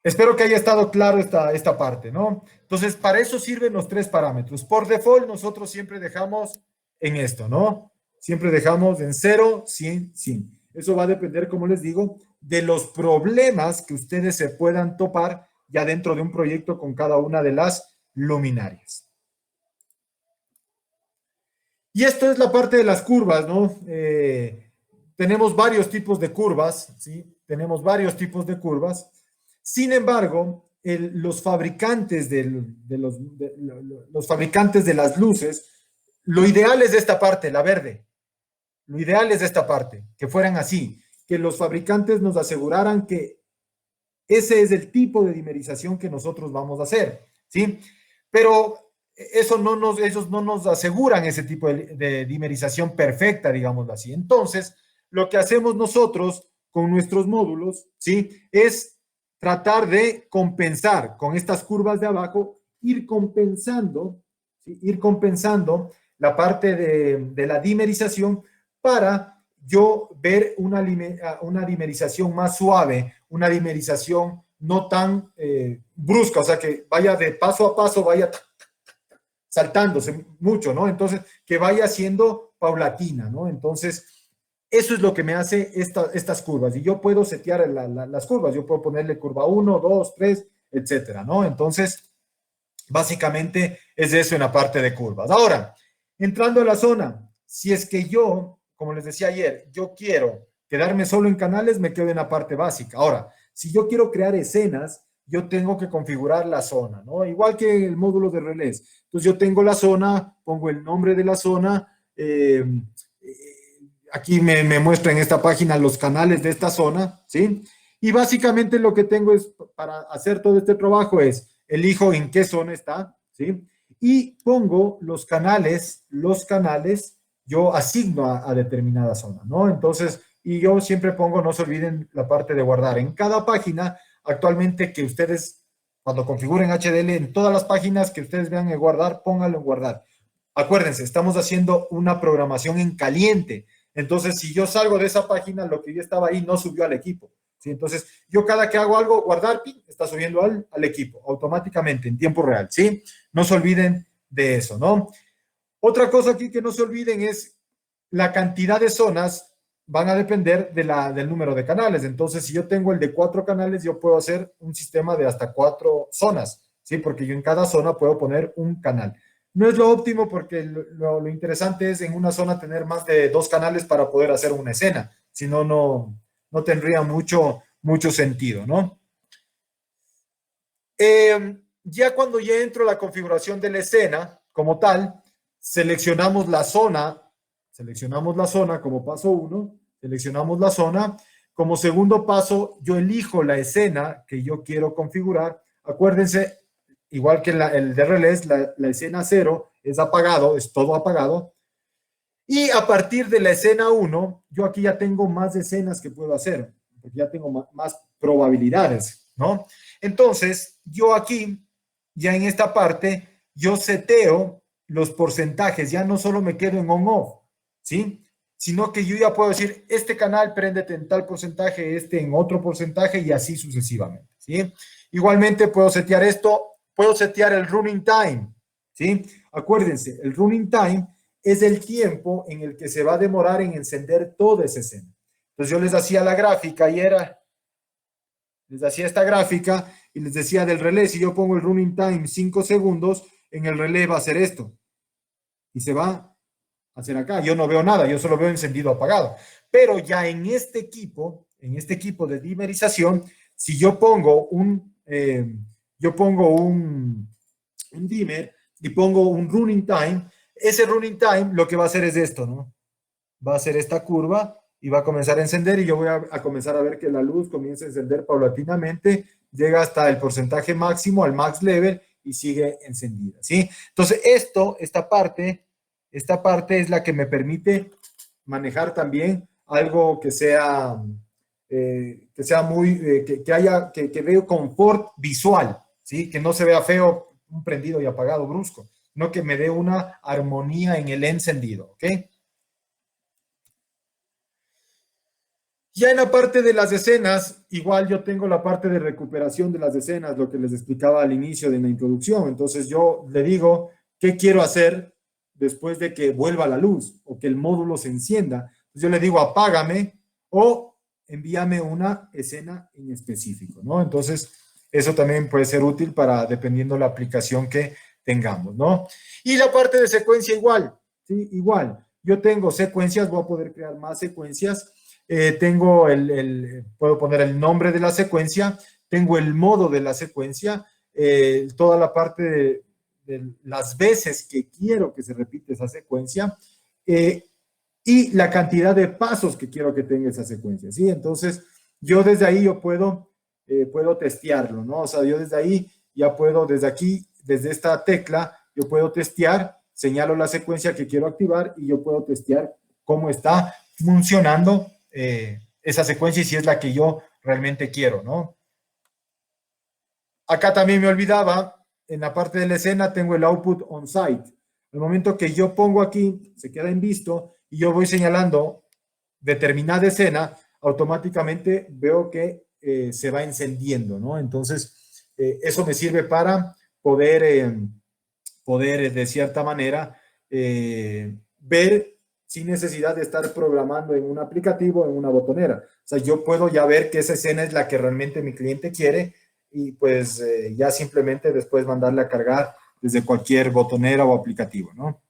S1: Espero que haya estado claro esta parte, ¿no? Entonces, para eso sirven los tres parámetros. Por default, nosotros siempre dejamos en esto, ¿no? Siempre dejamos en 0, 100, 100. Eso va a depender, como les digo, de los problemas que ustedes se puedan topar ya dentro de un proyecto con cada una de las luminarias. Y esto es la parte de las curvas, ¿no? tenemos varios tipos de curvas, ¿sí? Tenemos varios tipos de curvas. Sin embargo, los fabricantes los fabricantes de las luces, lo ideal es esta parte, la verde. Lo ideal es esta parte, que fueran así, que los fabricantes nos aseguraran que ese es el tipo de dimerización que nosotros vamos a hacer, ¿sí? Pero ellos no nos aseguran ese tipo de dimerización perfecta, digámoslo así. Entonces, lo que hacemos nosotros con nuestros módulos, ¿sí? Es tratar de compensar con estas curvas de abajo, ir compensando, ¿sí? Ir compensando la parte de la dimerización para yo ver una dimerización más suave, una dimerización no tan brusca, o sea, que vaya de paso a paso, vaya saltándose mucho, ¿no? Entonces, que vaya siendo paulatina, ¿no? Entonces, eso es lo que me hace estas curvas. Y yo puedo setear las curvas, yo puedo ponerle curva 1, 2, 3, etcétera, ¿no? Entonces, básicamente es eso en la parte de curvas. Ahora, entrando a la zona, si es que yo, como les decía ayer, yo quiero quedarme solo en canales, me quedo en la parte básica. Ahora, si yo quiero crear escenas, yo tengo que configurar la zona, ¿no? Igual que el módulo de relés. Entonces yo tengo la zona, pongo el nombre de la zona, aquí me muestra en esta página los canales de esta zona, ¿sí? Y básicamente lo que tengo es, para hacer todo este trabajo es, elijo en qué zona está, ¿sí? Y pongo los canales, yo asigno a determinada zona, ¿no? Entonces, y yo siempre pongo, no se olviden la parte de guardar. En cada página, actualmente que ustedes, cuando configuren HDL, en todas las páginas que ustedes vean en guardar, pónganlo en guardar. Acuérdense, estamos haciendo una programación en caliente. Entonces, si yo salgo de esa página, lo que ya estaba ahí no subió al equipo. ¿Sí? Entonces, yo cada que hago algo, guardar, está subiendo al equipo automáticamente en tiempo real. ¿Sí? No se olviden de eso, ¿no? Otra cosa aquí que no se olviden es la cantidad de zonas van a depender del número de canales. Entonces, si yo tengo el de 4 canales, yo puedo hacer un sistema de hasta 4 zonas, ¿sí? Porque yo en cada zona puedo poner un canal. No es lo óptimo porque lo interesante es en una zona tener más de 2 canales para poder hacer una escena. Si no, no tendría mucho sentido, ¿no? Ya cuando ya entro a la configuración de la escena como tal, seleccionamos la zona como paso 1, seleccionamos la zona. Como segundo paso, yo elijo la escena que yo quiero configurar. Acuérdense, igual que el de relés, la escena 0 es apagado, es todo apagado. Y a partir de la escena 1, yo aquí ya tengo más escenas que puedo hacer, porque ya tengo más probabilidades, ¿no? Entonces, yo aquí, ya en esta parte, yo seteo los porcentajes, ya no solo me quedo en on-off, ¿sí? Sino que yo ya puedo decir, este canal préndete en tal porcentaje, este en otro porcentaje y así sucesivamente, ¿sí? Igualmente puedo setear esto, puedo setear el running time, ¿sí? Acuérdense, el running time es el tiempo en el que se va a demorar en encender toda esa escena. Entonces yo les hacía la gráfica y les hacía esta gráfica y les decía del relé, si yo pongo el running time 5 segundos, en el relé va a hacer esto. Y se va a hacer acá. Yo no veo nada, yo solo veo encendido apagado. Pero ya en este equipo de dimerización, si yo pongo un dimmer y pongo un running time, ese running time lo que va a hacer es esto, ¿no? Va a ser esta curva y va a comenzar a encender y yo voy a comenzar a ver que la luz comienza a encender paulatinamente, llega hasta el porcentaje máximo, al max level y sigue encendida, ¿sí? Entonces esta parte es la que me permite manejar también algo que sea muy, que veo confort visual, ¿sí? Que no se vea feo un prendido y apagado brusco, no que me dé una armonía en el encendido, ¿ok? Ya en la parte de las escenas, igual yo tengo la parte de recuperación de las escenas, lo que les explicaba al inicio de la introducción. Entonces yo le digo, ¿qué quiero hacer después de que vuelva la luz o que el módulo se encienda? Entonces yo le digo, apágame o envíame una escena en específico, ¿no? Entonces eso también puede ser útil para, dependiendo la aplicación que tengamos, ¿no? Y la parte de secuencia igual, ¿sí? Igual. Yo tengo secuencias, voy a poder crear más secuencias. tengo puedo poner el nombre de la secuencia, tengo el modo de la secuencia, toda la parte de las veces que quiero que se repite esa secuencia, y la cantidad de pasos que quiero que tenga esa secuencia, ¿sí? Entonces, yo desde ahí yo puedo testearlo, ¿no? O sea, yo desde ahí ya puedo, desde aquí, desde esta tecla, yo puedo testear, señalo la secuencia que quiero activar y yo puedo testear cómo está funcionando esa secuencia y si es la que yo realmente quiero, ¿no? Acá también me olvidaba, en la parte de la escena tengo el output on site. El momento que yo pongo aquí, se queda en visto y yo voy señalando determinada escena, automáticamente veo que se va encendiendo, ¿no? Entonces, eso me sirve para poder de cierta manera, ver sin necesidad de estar programando en un aplicativo, en una botonera. O sea, yo puedo ya ver que esa escena es la que realmente mi cliente quiere y pues ya simplemente después mandarle a cargar desde cualquier botonera o aplicativo, ¿no?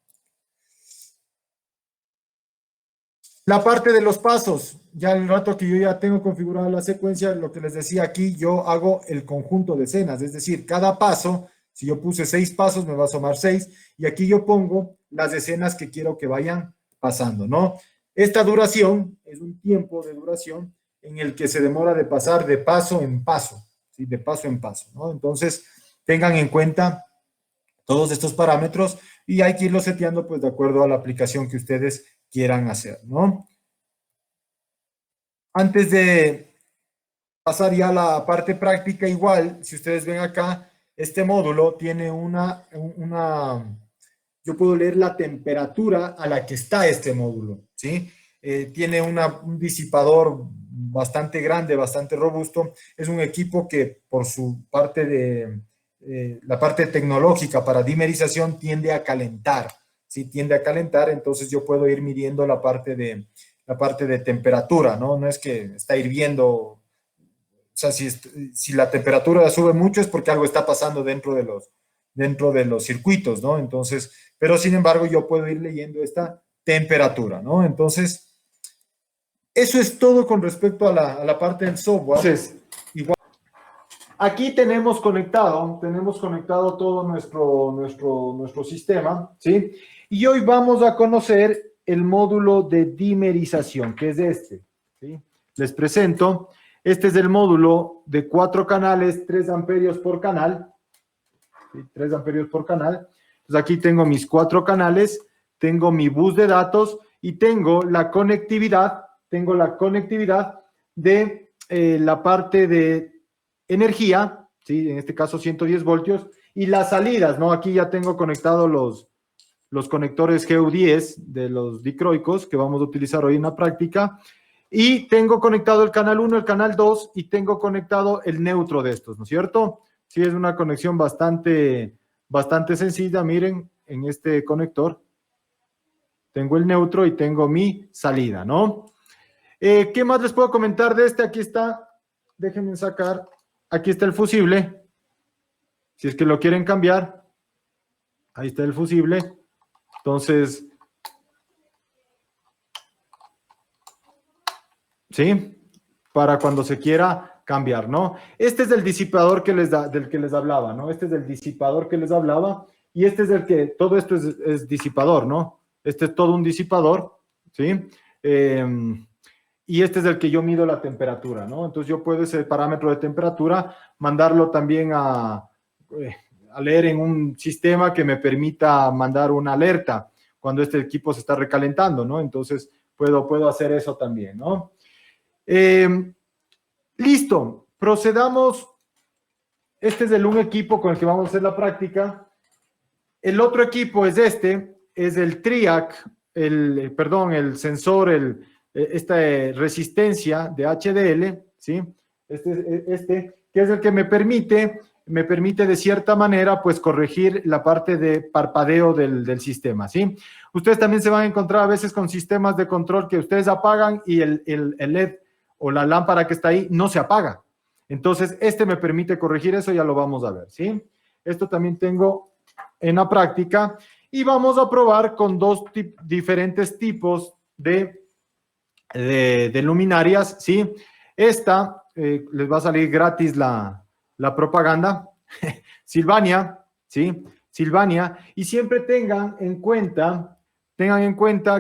S1: La parte de los pasos, ya el rato que yo ya tengo configurada la secuencia, lo que les decía aquí, yo hago el conjunto de escenas, es decir, cada paso, si yo puse 6 pasos, me va a sumar 6, y aquí yo pongo las escenas que quiero que vayan pasando, ¿no? Esta duración es un tiempo de duración en el que se demora de pasar de paso en paso, ¿sí? De paso en paso, ¿no? Entonces, tengan en cuenta todos estos parámetros y hay que irlo seteando pues de acuerdo a la aplicación que ustedes quieran hacer, ¿no? Antes de pasar ya a la parte práctica, igual, si ustedes ven acá, este módulo tiene yo puedo leer la temperatura a la que está este módulo, ¿sí? Tiene un disipador bastante grande, bastante robusto. Es un equipo que por su parte la parte tecnológica para dimerización tiende a calentar, ¿sí? Tiende a calentar, entonces yo puedo ir midiendo la parte de temperatura, ¿no? No es que está hirviendo, o sea, si la temperatura sube mucho es porque algo está pasando dentro de los circuitos, ¿no? Entonces, pero sin embargo yo puedo ir leyendo esta temperatura, ¿no? Entonces, eso es todo con respecto a la parte del software. Entonces, igual, aquí tenemos conectado todo nuestro sistema, ¿sí? Y hoy vamos a conocer el módulo de dimerización, que es este, ¿sí? Les presento. Este es el módulo de 4 canales, 3 amperios por canal. ¿Sí? 3 amperios por canal. Entonces aquí tengo mis 4 canales, tengo mi bus de datos y tengo la conectividad de la parte de energía, ¿sí? En este caso 110 voltios, y las salidas, ¿no? Aquí ya tengo conectados los conectores GU10 de los dicroicos que vamos a utilizar hoy en la práctica. Y tengo conectado el canal 1, el canal 2 y tengo conectado el neutro de estos, ¿no es cierto? Sí, es una conexión bastante sencilla. Miren, en este conector tengo el neutro y tengo mi salida, ¿no? ¿Qué más les puedo comentar de este? Aquí está, déjenme sacar, aquí está el fusible. Si es que lo quieren cambiar, ahí está el fusible. Entonces, ¿sí? Para cuando se quiera cambiar, ¿no? Este es el disipador del que les hablaba, ¿no? Este es el disipador que les hablaba y este es el que, todo esto es disipador, ¿no? Este es todo un disipador, ¿sí? Y este es el que yo mido la temperatura, ¿no? Entonces yo puedo ese parámetro de temperatura mandarlo también a leer en un sistema que me permita mandar una alerta cuando este equipo se está recalentando, ¿no? Entonces puedo hacer eso también, ¿no? Listo, procedamos. Este es un equipo con el que vamos a hacer la práctica. El otro equipo es es el TRIAC, el sensor, esta resistencia de HDL, ¿sí? Que es el que me permite de cierta manera, pues, corregir la parte de parpadeo del sistema, ¿sí? Ustedes también se van a encontrar a veces con sistemas de control que ustedes apagan y el LED o la lámpara que está ahí no se apaga. Entonces, me permite corregir eso, ya lo vamos a ver, ¿sí? Esto también tengo en la práctica y vamos a probar con diferentes tipos de de luminarias, ¿sí? Esta les va a salir gratis la propaganda. Silvania, ¿sí? Silvania. Y siempre tengan en cuenta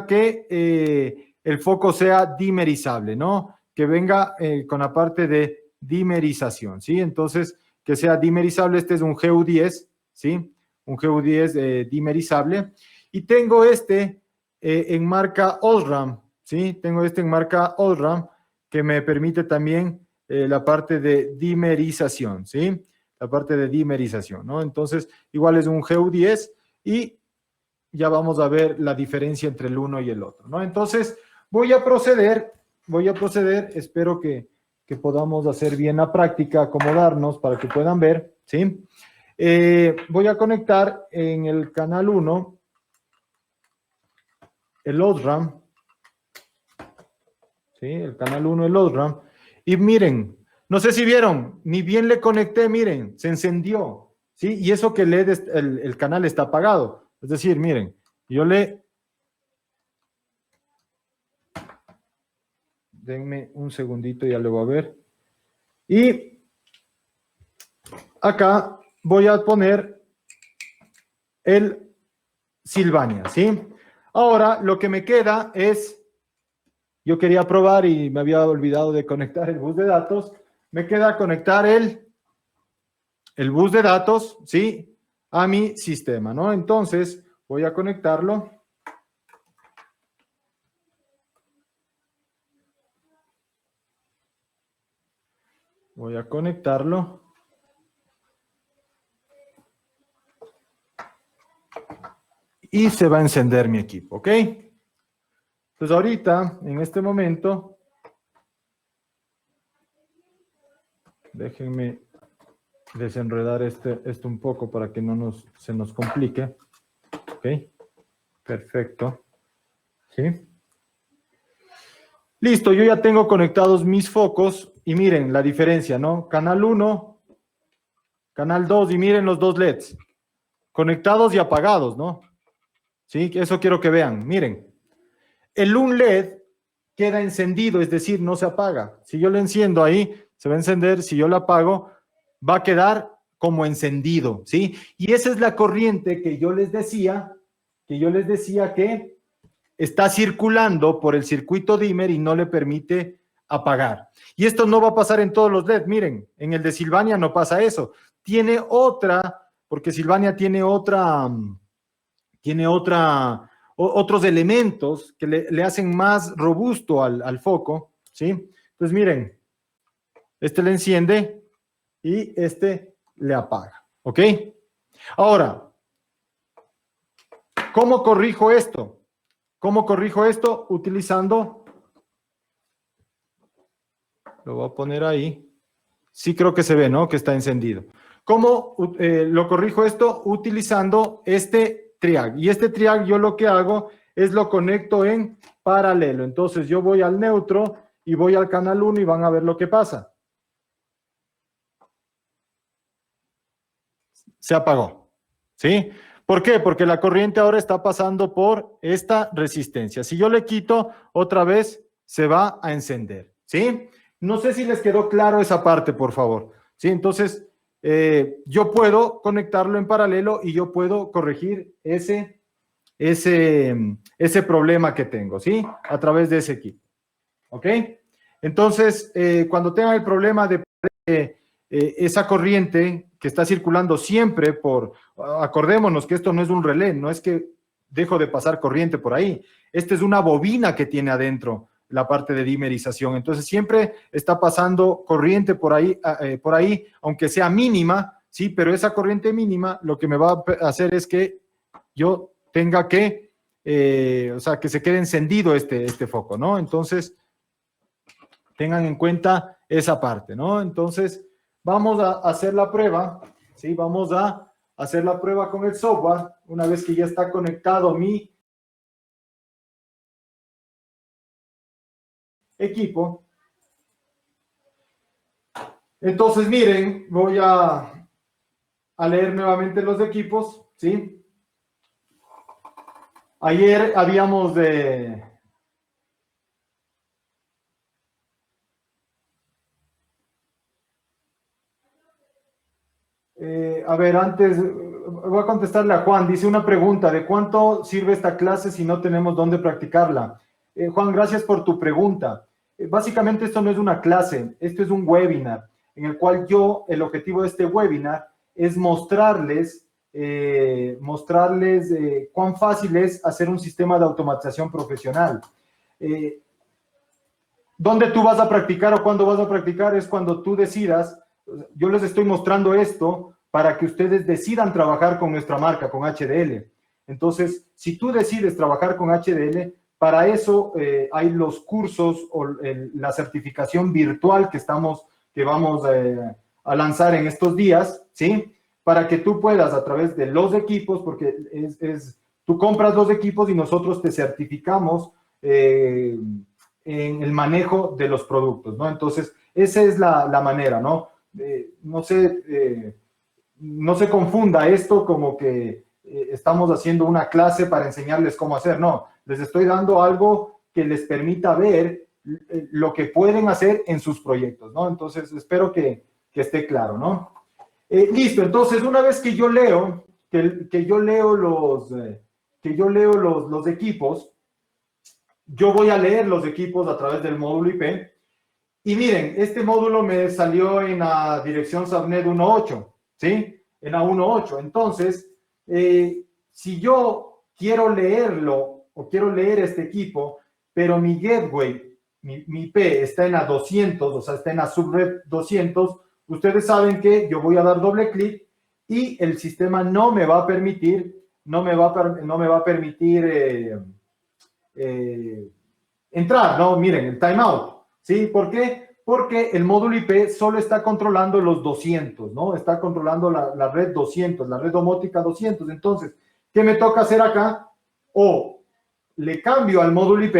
S1: que el foco sea dimerizable, ¿no? Que venga con la parte de dimerización, ¿sí? Entonces, que sea dimerizable. Este es un GU10, ¿sí? Un GU10 dimerizable. Y tengo este en marca Osram, ¿sí? Tengo este en marca Osram que me permite también la parte de dimerización, ¿sí? La parte de dimerización, ¿no? Entonces, igual es un GU10 y ya vamos a ver la diferencia entre el uno y el otro, ¿no? Entonces, voy a proceder, espero que podamos hacer bien la práctica, acomodarnos para que puedan ver, ¿sí? Voy a conectar en el canal 1 el OSRAM, ¿sí? El canal 1, el OSRAM. Y miren, no sé si vieron, ni bien le conecté, miren, se encendió, ¿sí? Y eso que el canal está apagado. Es decir, miren, yo le... Denme un segundito, ya lo voy a ver. Y acá voy a poner el Silvania, ¿sí? Ahora, lo que me queda es... Yo quería probar y me había olvidado de conectar el bus de datos. Me queda conectar el bus de datos, ¿sí? A mi sistema, ¿no? Entonces, voy a conectarlo. Voy a conectarlo. Y se va a encender mi equipo, ¿ok? Entonces, ahorita, en este momento, déjenme desenredar esto un poco para que no se nos complique. ¿Ok? Perfecto. ¿Sí? Listo, yo ya tengo conectados mis focos y miren la diferencia, ¿no? Canal 1, canal 2 y miren los dos LEDs. Conectados y apagados, ¿no? Sí, eso quiero que vean. Miren, el un LED queda encendido, es decir, no se apaga. Si yo lo enciendo ahí, se va a encender. Si yo lo apago, va a quedar como encendido, ¿sí? Y esa es la corriente que yo les decía que está circulando por el circuito dimmer y no le permite apagar. Y esto no va a pasar en todos los LED. Miren, en el de Silvania no pasa eso. Tiene otra, porque Silvania tiene otros elementos que le hacen más robusto al foco, ¿sí? Entonces, miren, este le enciende y este le apaga, ¿ok? Ahora, ¿cómo corrijo esto? ¿Cómo corrijo esto? Utilizando, lo voy a poner ahí, sí creo que se ve, ¿no? Que está encendido. ¿Cómo lo corrijo esto? Utilizando este triag. Y este triag yo lo que hago es lo conecto en paralelo. Entonces yo voy al neutro y voy al canal 1 y van a ver lo que pasa. Se apagó, ¿sí? ¿Por qué? Porque la corriente ahora está pasando por esta resistencia. Si yo le quito, otra vez se va a encender, ¿sí? No sé si les quedó claro esa parte, por favor. ¿Sí? Entonces, yo puedo conectarlo en paralelo y yo puedo corregir ese problema que tengo, ¿sí? A través de ese equipo, ¿ok? Entonces, cuando tengan el problema de esa corriente que está circulando siempre acordémonos que esto no es un relé, no es que dejo de pasar corriente por ahí, esta es una bobina que tiene adentro la parte de dimerización, entonces siempre está pasando corriente por ahí, aunque sea mínima, sí, pero esa corriente mínima lo que me va a hacer es que yo tenga que, o sea, que se quede encendido este foco, ¿no? Entonces, tengan en cuenta esa parte, ¿no? Entonces, vamos a hacer la prueba, ¿sí? Vamos a hacer la prueba con el software, una vez que ya está conectado mi equipo. Entonces, miren, voy a leer nuevamente los equipos, ¿sí? Ayer habíamos A ver, antes voy a contestarle a Juan. Dice una pregunta, ¿de cuánto sirve esta clase si no tenemos dónde practicarla? Juan, gracias por tu pregunta. Básicamente esto no es una clase, esto es un webinar, en el cual el objetivo de este webinar es mostrarles cuán fácil es hacer un sistema de automatización profesional. ¿Dónde tú vas a practicar o cuándo vas a practicar? Es cuando tú decidas. Yo les estoy mostrando esto para que ustedes decidan trabajar con nuestra marca, con HDL. Entonces, si tú decides trabajar con HDL, para eso hay los cursos o la certificación virtual que vamos a lanzar en estos días, ¿sí? Para que tú puedas a través de los equipos, porque tú compras los equipos y nosotros te certificamos en el manejo de los productos, ¿no? Entonces, esa es la manera, ¿no? No se confunda esto como que estamos haciendo una clase para enseñarles cómo hacer. No, les estoy dando algo que les permita ver lo que pueden hacer en sus proyectos, ¿no? Entonces, espero que esté claro, ¿no? Listo, entonces, una vez que yo leo, que yo leo los equipos, yo voy a leer los equipos a través del módulo IP. Y miren, este módulo me salió en la dirección Subnet 1.8, ¿sí? En la 1.8. Entonces, si yo quiero leerlo o quiero leer este equipo, pero mi gateway, mi IP está en la 200, o sea, está en la subred 200, ustedes saben que yo voy a dar doble clic y el sistema no me va a permitir, entrar, ¿no? Miren, el timeout. ¿Sí? ¿Por qué? Porque el módulo IP solo está controlando los 200, ¿no? Está controlando la red 200, la red domótica 200. Entonces, ¿qué me toca hacer acá? O le cambio al módulo IP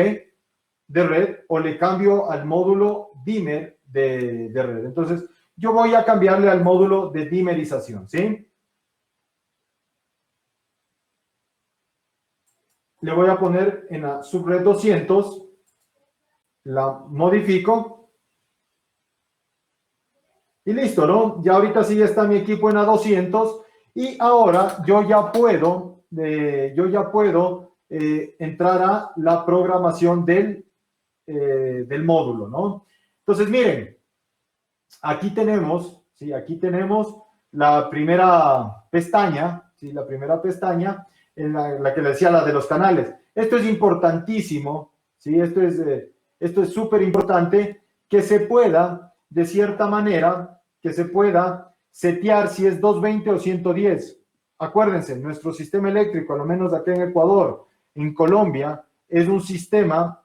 S1: de red o le cambio al módulo dimmer de red. Entonces, yo voy a cambiarle al módulo de dimmerización, ¿sí? Le voy a poner en la subred 200, la modifico y listo, ¿no? Ya ahorita sí está mi equipo en A200 y ahora yo ya puedo entrar a la programación del módulo, ¿no? Entonces, miren, aquí tenemos, ¿sí? Aquí tenemos la primera pestaña, ¿sí? La primera pestaña en la que le decía, la de los canales. Esto es importantísimo, ¿sí? Esto es súper importante que se pueda, de cierta manera, que se pueda setear si es 220 o 110. Acuérdense, nuestro sistema eléctrico, al menos acá en Ecuador, en Colombia, es un sistema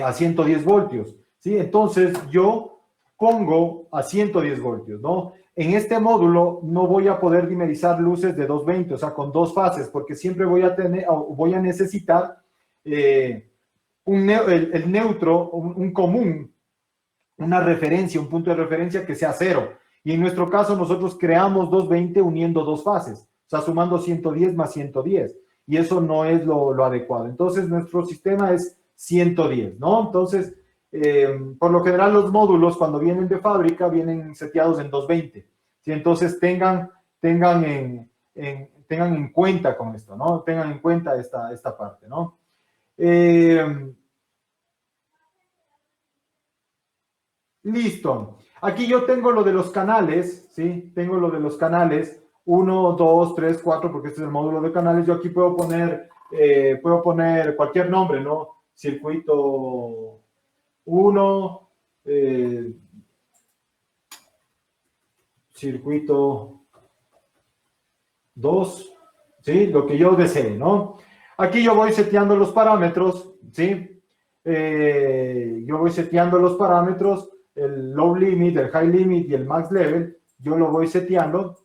S1: a 110 voltios, ¿sí? Entonces, yo pongo a 110 voltios, ¿no? En este módulo no voy a poder dimerizar luces de 220, o sea, con dos fases, porque siempre voy a necesitar el neutro, un común, una referencia, un punto de referencia que sea cero. Y en nuestro caso, nosotros creamos 220 uniendo dos fases, o sea, sumando 110 más 110. Y eso no es lo adecuado. Entonces, nuestro sistema es 110, ¿no? Entonces, por lo general, los módulos, cuando vienen de fábrica, vienen seteados en 220. ¿Sí? Entonces, tengan en cuenta con esto, ¿no? Tengan en cuenta esta parte, ¿no? Listo. Aquí yo tengo lo de los canales, ¿sí? Tengo lo de los canales, 1, 2, 3, 4, porque este es el módulo de canales. Yo aquí puedo poner cualquier nombre, ¿no? Circuito 1, circuito 2, ¿sí? Lo que yo desee, ¿no? Aquí yo voy seteando los parámetros, ¿sí? Yo voy seteando los parámetros, el low limit, el high limit y el max level, yo lo voy seteando,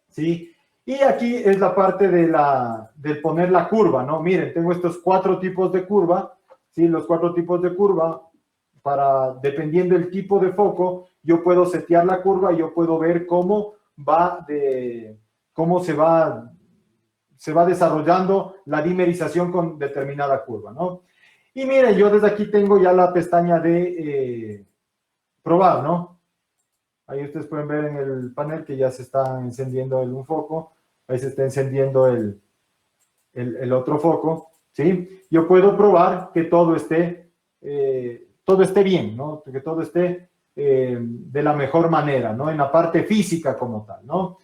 S1: ¿sí? Y aquí es la parte de poner la curva, ¿no? Miren, tengo estos 4 tipos de curva, ¿sí? Los 4 tipos de curva, dependiendo del tipo de foco, yo puedo setear la curva y yo puedo ver cómo se va desarrollando la dimerización con determinada curva, ¿no? Y miren, yo desde aquí tengo ya la pestaña de probar, ¿no? Ahí ustedes pueden ver en el panel que ya se está encendiendo un foco. Ahí se está encendiendo el otro foco, ¿sí? Yo puedo probar que todo esté bien, ¿no? Que todo esté de la mejor manera, ¿no? En la parte física como tal, ¿no?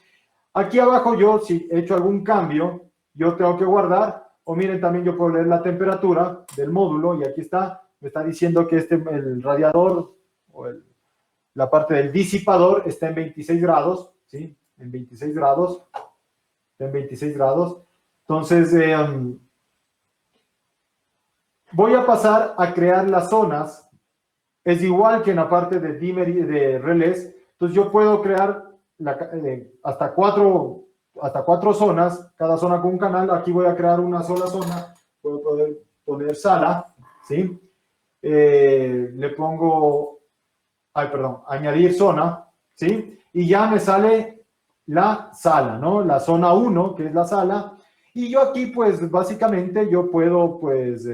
S1: Aquí abajo yo, si he hecho algún cambio, yo tengo que guardar, o miren, también yo puedo leer la temperatura del módulo, y aquí está, me está diciendo que el radiador, o la parte del disipador está en 26 grados, ¿sí? En 26 grados, está en 26 grados. Entonces, voy a pasar a crear las zonas. Es igual que en la parte de dimmer y de relés. Entonces, yo puedo crear hasta cuatro zonas, cada zona con un canal. Aquí voy a crear una sola zona. Puedo poner sala, ¿sí? Le pongo, añadir zona, ¿sí? Y ya me sale la sala, ¿no? La zona 1, que es la sala. Y yo aquí, pues, básicamente, yo puedo, pues,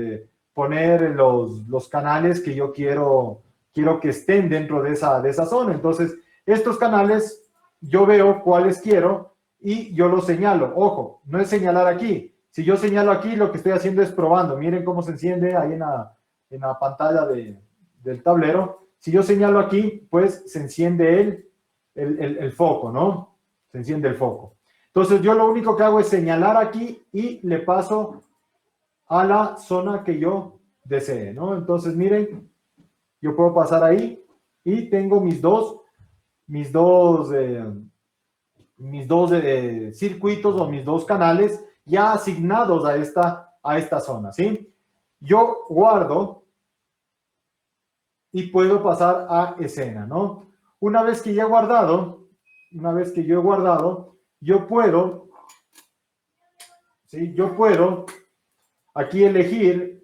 S1: poner los canales que yo quiero que estén dentro de esa zona. Entonces, estos canales, yo veo cuáles quiero y yo los señalo. Ojo, no es señalar aquí. Si yo señalo aquí, lo que estoy haciendo es probando. Miren cómo se enciende ahí en la pantalla del tablero. Si yo señalo aquí, pues se enciende el foco, ¿no? Se enciende el foco. Entonces, yo lo único que hago es señalar aquí y le paso a la zona que yo desee, ¿no? Entonces, miren, yo puedo pasar ahí y tengo mis dos circuitos o mis dos canales ya asignados a esta zona, ¿sí? Yo guardo y puedo pasar a escena, ¿no? Una vez que yo he guardado, yo puedo, ¿sí? Yo puedo aquí elegir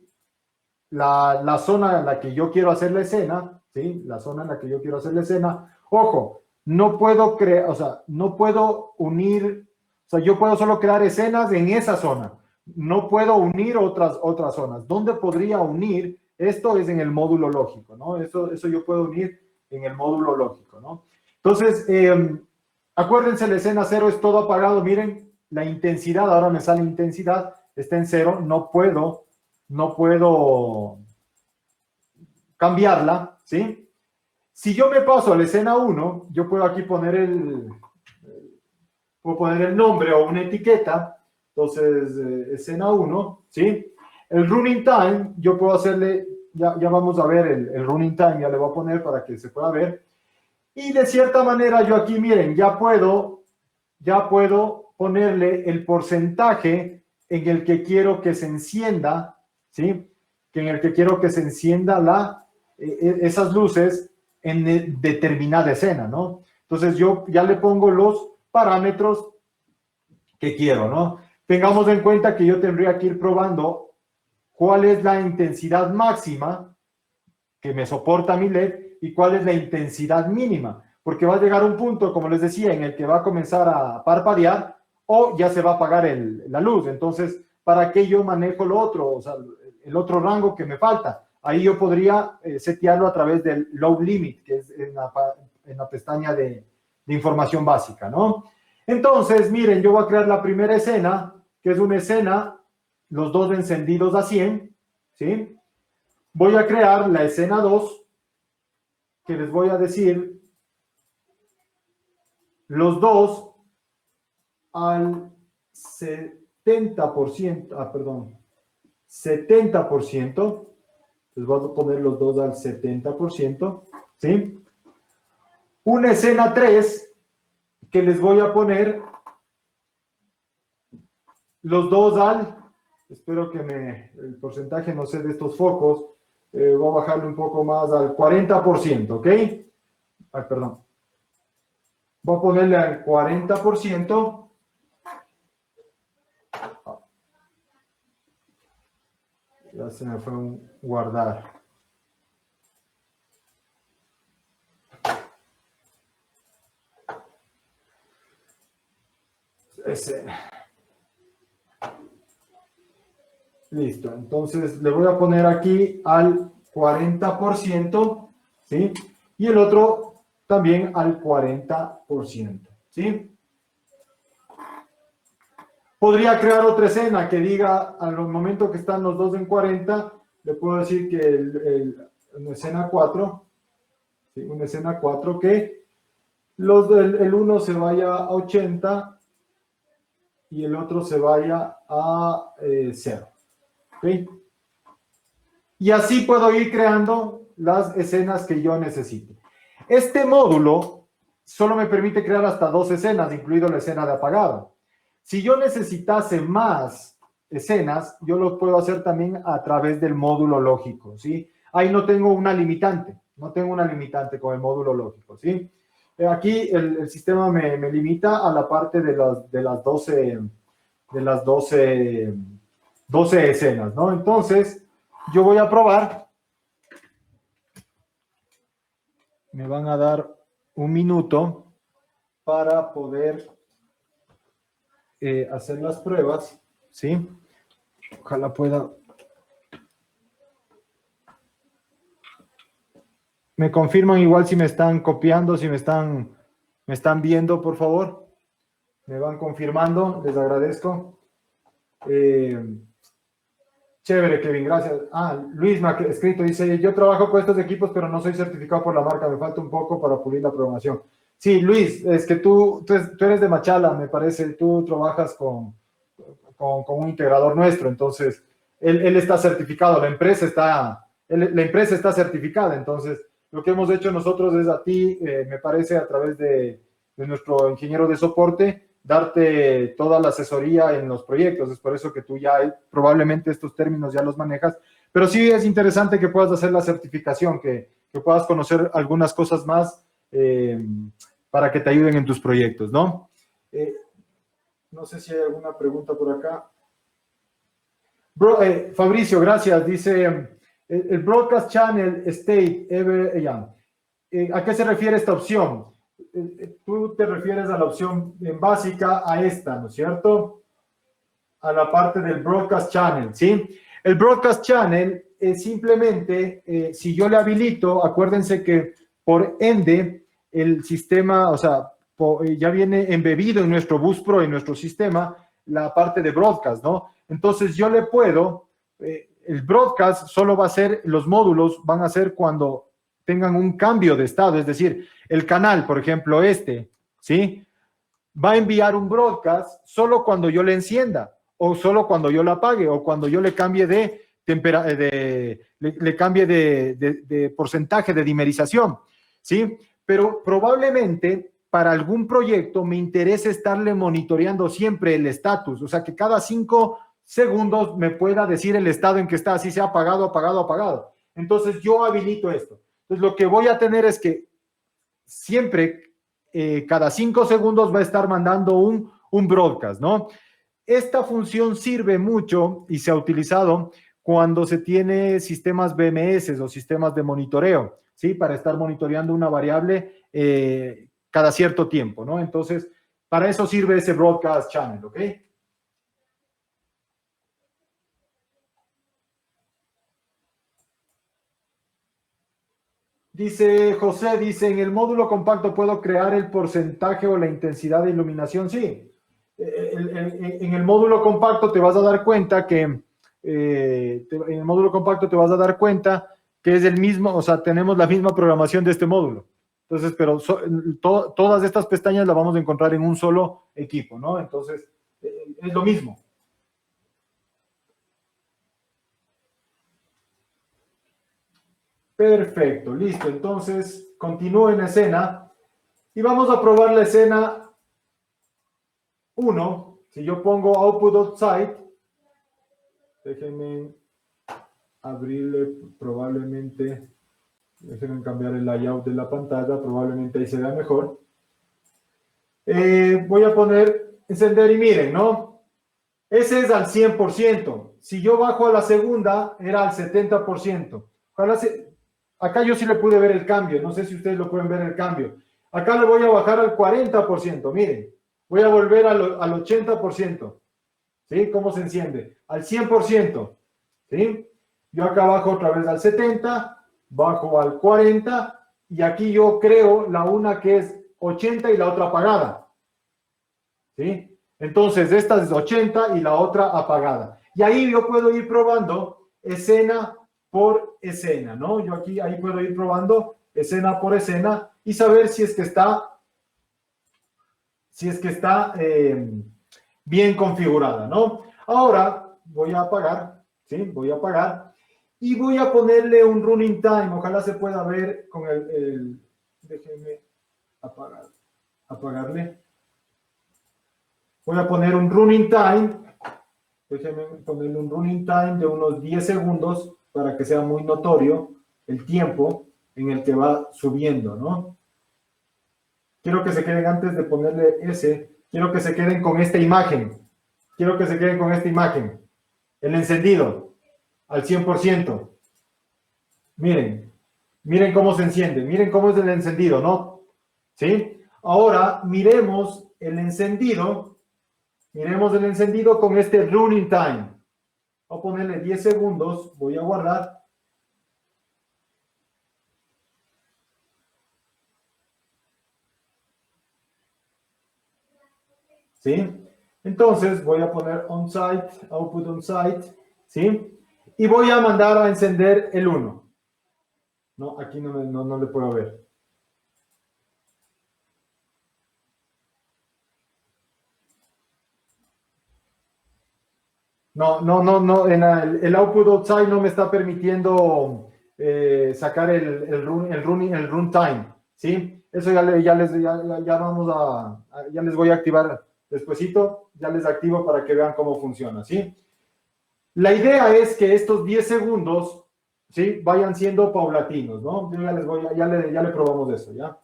S1: la zona en la que yo quiero hacer la escena, ¿sí? La zona en la que yo quiero hacer la escena. Ojo, no puedo crear, o sea, no puedo unir, o sea, yo puedo solo crear escenas en esa zona. No puedo unir otras zonas. ¿Dónde podría unir? Esto es en el módulo lógico, ¿no? Eso yo puedo unir en el módulo lógico, ¿no? Entonces, acuérdense, la escena 0 es todo apagado. Miren, la intensidad, ahora me sale intensidad, está en 0. No puedo cambiarla, ¿sí? Si yo me paso a la escena 1, yo puedo aquí poner el nombre o una etiqueta. Entonces, escena 1, ¿sí? El running time, yo puedo hacerle, ya vamos a ver el running time, ya le voy a poner para que se pueda ver. Y de cierta manera yo aquí, miren, ya puedo ponerle el porcentaje en el que quiero que se encienda, ¿sí? En el que quiero que se encienda esas luces en determinada escena, ¿no? Entonces yo ya le pongo los parámetros que quiero, ¿no? Tengamos en cuenta que yo tendría que ir probando cuál es la intensidad máxima que me soporta mi LED y cuál es la intensidad mínima, porque va a llegar un punto, como les decía, en el que va a comenzar a parpadear o ya se va a apagar la luz. Entonces, ¿para qué yo manejo lo otro? O sea, el otro rango que me falta. Ahí yo podría setearlo a través del load limit, que es en la pestaña de información básica, ¿no? Entonces, miren, yo voy a crear la primera escena, que es una escena, los dos encendidos a 100, ¿sí? Voy a crear la escena 2, que les voy a decir, los dos al 70%, perdón, 70%, les voy a poner los dos al 70%, ¿sí? Una escena 3, que les voy a poner los dos espero que el porcentaje, no sé, de estos focos, voy a bajarle un poco más al 40%, ¿ok? Perdón. Voy a ponerle al 40%. Ya se me fue un guardar. Listo. Entonces le voy a poner aquí al 40%, ¿sí? Y el otro también al 40%, ¿sí? Podría crear otra escena que diga, al momento que están los dos en 40, le puedo decir que una escena 4, ¿sí? Una escena 4 que el uno se vaya a 80 y el otro se vaya a 0. ¿Okay? Y así puedo ir creando las escenas que yo necesite. Este módulo solo me permite crear hasta 2 escenas, incluido la escena de apagado. Si yo necesitase más escenas, yo lo puedo hacer también a través del módulo lógico, ¿sí? Ahí no tengo una limitante, con el módulo lógico, ¿sí? Aquí el sistema me limita a la parte de las 12 escenas, ¿no? Entonces, yo voy a probar. Me van a dar un minuto para poder hacer las pruebas, ¿sí? Ojalá pueda. Me confirman igual si me están copiando, si me están viendo, por favor. Me van confirmando, les agradezco. Chévere, Kevin, gracias. Luis me ha escrito, dice, yo trabajo con estos equipos, pero no soy certificado por la marca, me falta un poco para pulir la programación. Sí, Luis, es que tú eres de Machala, me parece, tú trabajas con un integrador nuestro, entonces, él está certificado, la empresa está certificada, entonces, lo que hemos hecho nosotros es a ti, me parece, a través de nuestro ingeniero de soporte, darte toda la asesoría en los proyectos. Es por eso que tú ya probablemente estos términos ya los manejas, pero sí es interesante que puedas hacer la certificación, que puedas conocer algunas cosas más para que te ayuden en tus proyectos, ¿no? No sé si hay alguna pregunta por acá. Fabricio, gracias. Dice, el Broadcast Channel State, ¿a qué se refiere esta opción? Tú te refieres a la opción básica, a esta, ¿no es cierto? A la parte del Broadcast Channel, ¿sí? El Broadcast Channel es simplemente, si yo le habilito, acuérdense que por ende, el sistema, o sea, ya viene embebido en nuestro Bus Pro, en nuestro sistema, la parte de broadcast, ¿no? Entonces yo le puedo, el broadcast solo va a ser, los módulos van a ser cuando tengan un cambio de estado, es decir, el canal, por ejemplo, ¿sí? Va a enviar un broadcast solo cuando yo le encienda, o solo cuando yo la apague, o cuando yo le cambie le cambie de porcentaje de dimerización, ¿sí? Pero probablemente para algún proyecto me interese estarle monitoreando siempre el estatus, o sea, que cada 5 segundos me pueda decir el estado en que está, así sea apagado, apagado, apagado. Entonces yo habilito esto. Entonces lo que voy a tener es que siempre, cada 5 segundos va a estar mandando un broadcast, ¿no? Esta función sirve mucho y se ha utilizado cuando se tiene sistemas BMS o sistemas de monitoreo, ¿sí? Para estar monitoreando una variable cada cierto tiempo, ¿no? Entonces, para eso sirve ese broadcast channel, ¿ok? Dice José, en el módulo compacto puedo crear el porcentaje o la intensidad de iluminación. Sí, en el módulo compacto te vas a dar cuenta que es el mismo, o sea, tenemos la misma programación de este módulo. Entonces, pero todas estas pestañas las vamos a encontrar en un solo equipo, ¿no? Entonces, es lo mismo. Perfecto, listo. Entonces, continúo en escena y vamos a probar la escena 1. Si yo pongo output outside, déjenme abrirle probablemente, déjenme cambiar el layout de la pantalla, probablemente ahí se vea mejor. Voy a poner encender y miren, ¿no? Ese es al 100%. Si yo bajo a la segunda, era al 70%. Ojalá acá yo sí le pude ver el cambio. No sé si ustedes lo pueden ver el cambio. Acá le voy a bajar al 40%. Miren, voy a volver al 80%. ¿Sí? ¿Cómo se enciende? Al 100%. ¿Sí? Yo acá bajo otra vez al 70%, bajo al 40%, y aquí yo creo la una que es 80 y la otra apagada. ¿Sí? Entonces, esta es 80 y la otra apagada. Y ahí yo puedo ir probando escena por escena, ¿no? Yo aquí, ahí puedo ir probando escena por escena y saber si es que está, bien configurada, ¿no? Ahora voy a apagar, ¿sí? Voy a apagar y voy a ponerle un running time. Ojalá se pueda ver con déjenme apagarle. Voy a poner un running time. Déjenme ponerle un running time de unos 10 segundos para que sea muy notorio el tiempo en el que va subiendo, ¿no? Quiero que se queden antes de ponerle ese, quiero que se queden con esta imagen. Quiero que se queden con esta imagen. El encendido al 100%. Miren, miren cómo se enciende, miren cómo es el encendido, ¿no? ¿Sí? Ahora miremos el encendido con este running time. Voy a ponerle 10 segundos, voy a guardar. ¿Sí? Entonces voy a poner on-site, output on-site, ¿sí? Y voy a mandar a encender el 1. No, aquí no le puedo ver. No, el output outside no me está permitiendo sacar el runtime, ¿sí? Eso ya les voy a activar despuesito, ya les activo para que vean cómo funciona, ¿sí? La idea es que estos 10 segundos, ¿sí? Vayan siendo paulatinos, ¿no? Yo ya le probamos eso, ¿ya?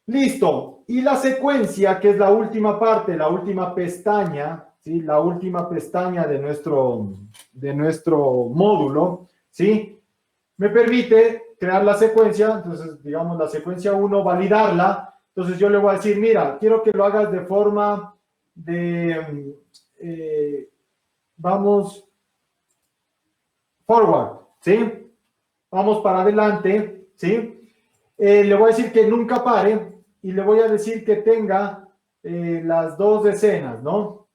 S1: Listo. Y la secuencia, que es la última parte, la última pestaña, ¿sí? La última pestaña de nuestro módulo, ¿sí? Me permite crear la secuencia, entonces, digamos, la secuencia 1, validarla. Entonces, yo le voy a decir, mira, quiero que lo hagas de forma de, vamos, forward, ¿sí? Vamos para adelante, ¿sí? Le voy a decir que nunca pare y le voy a decir que tenga las dos escenas, ¿no?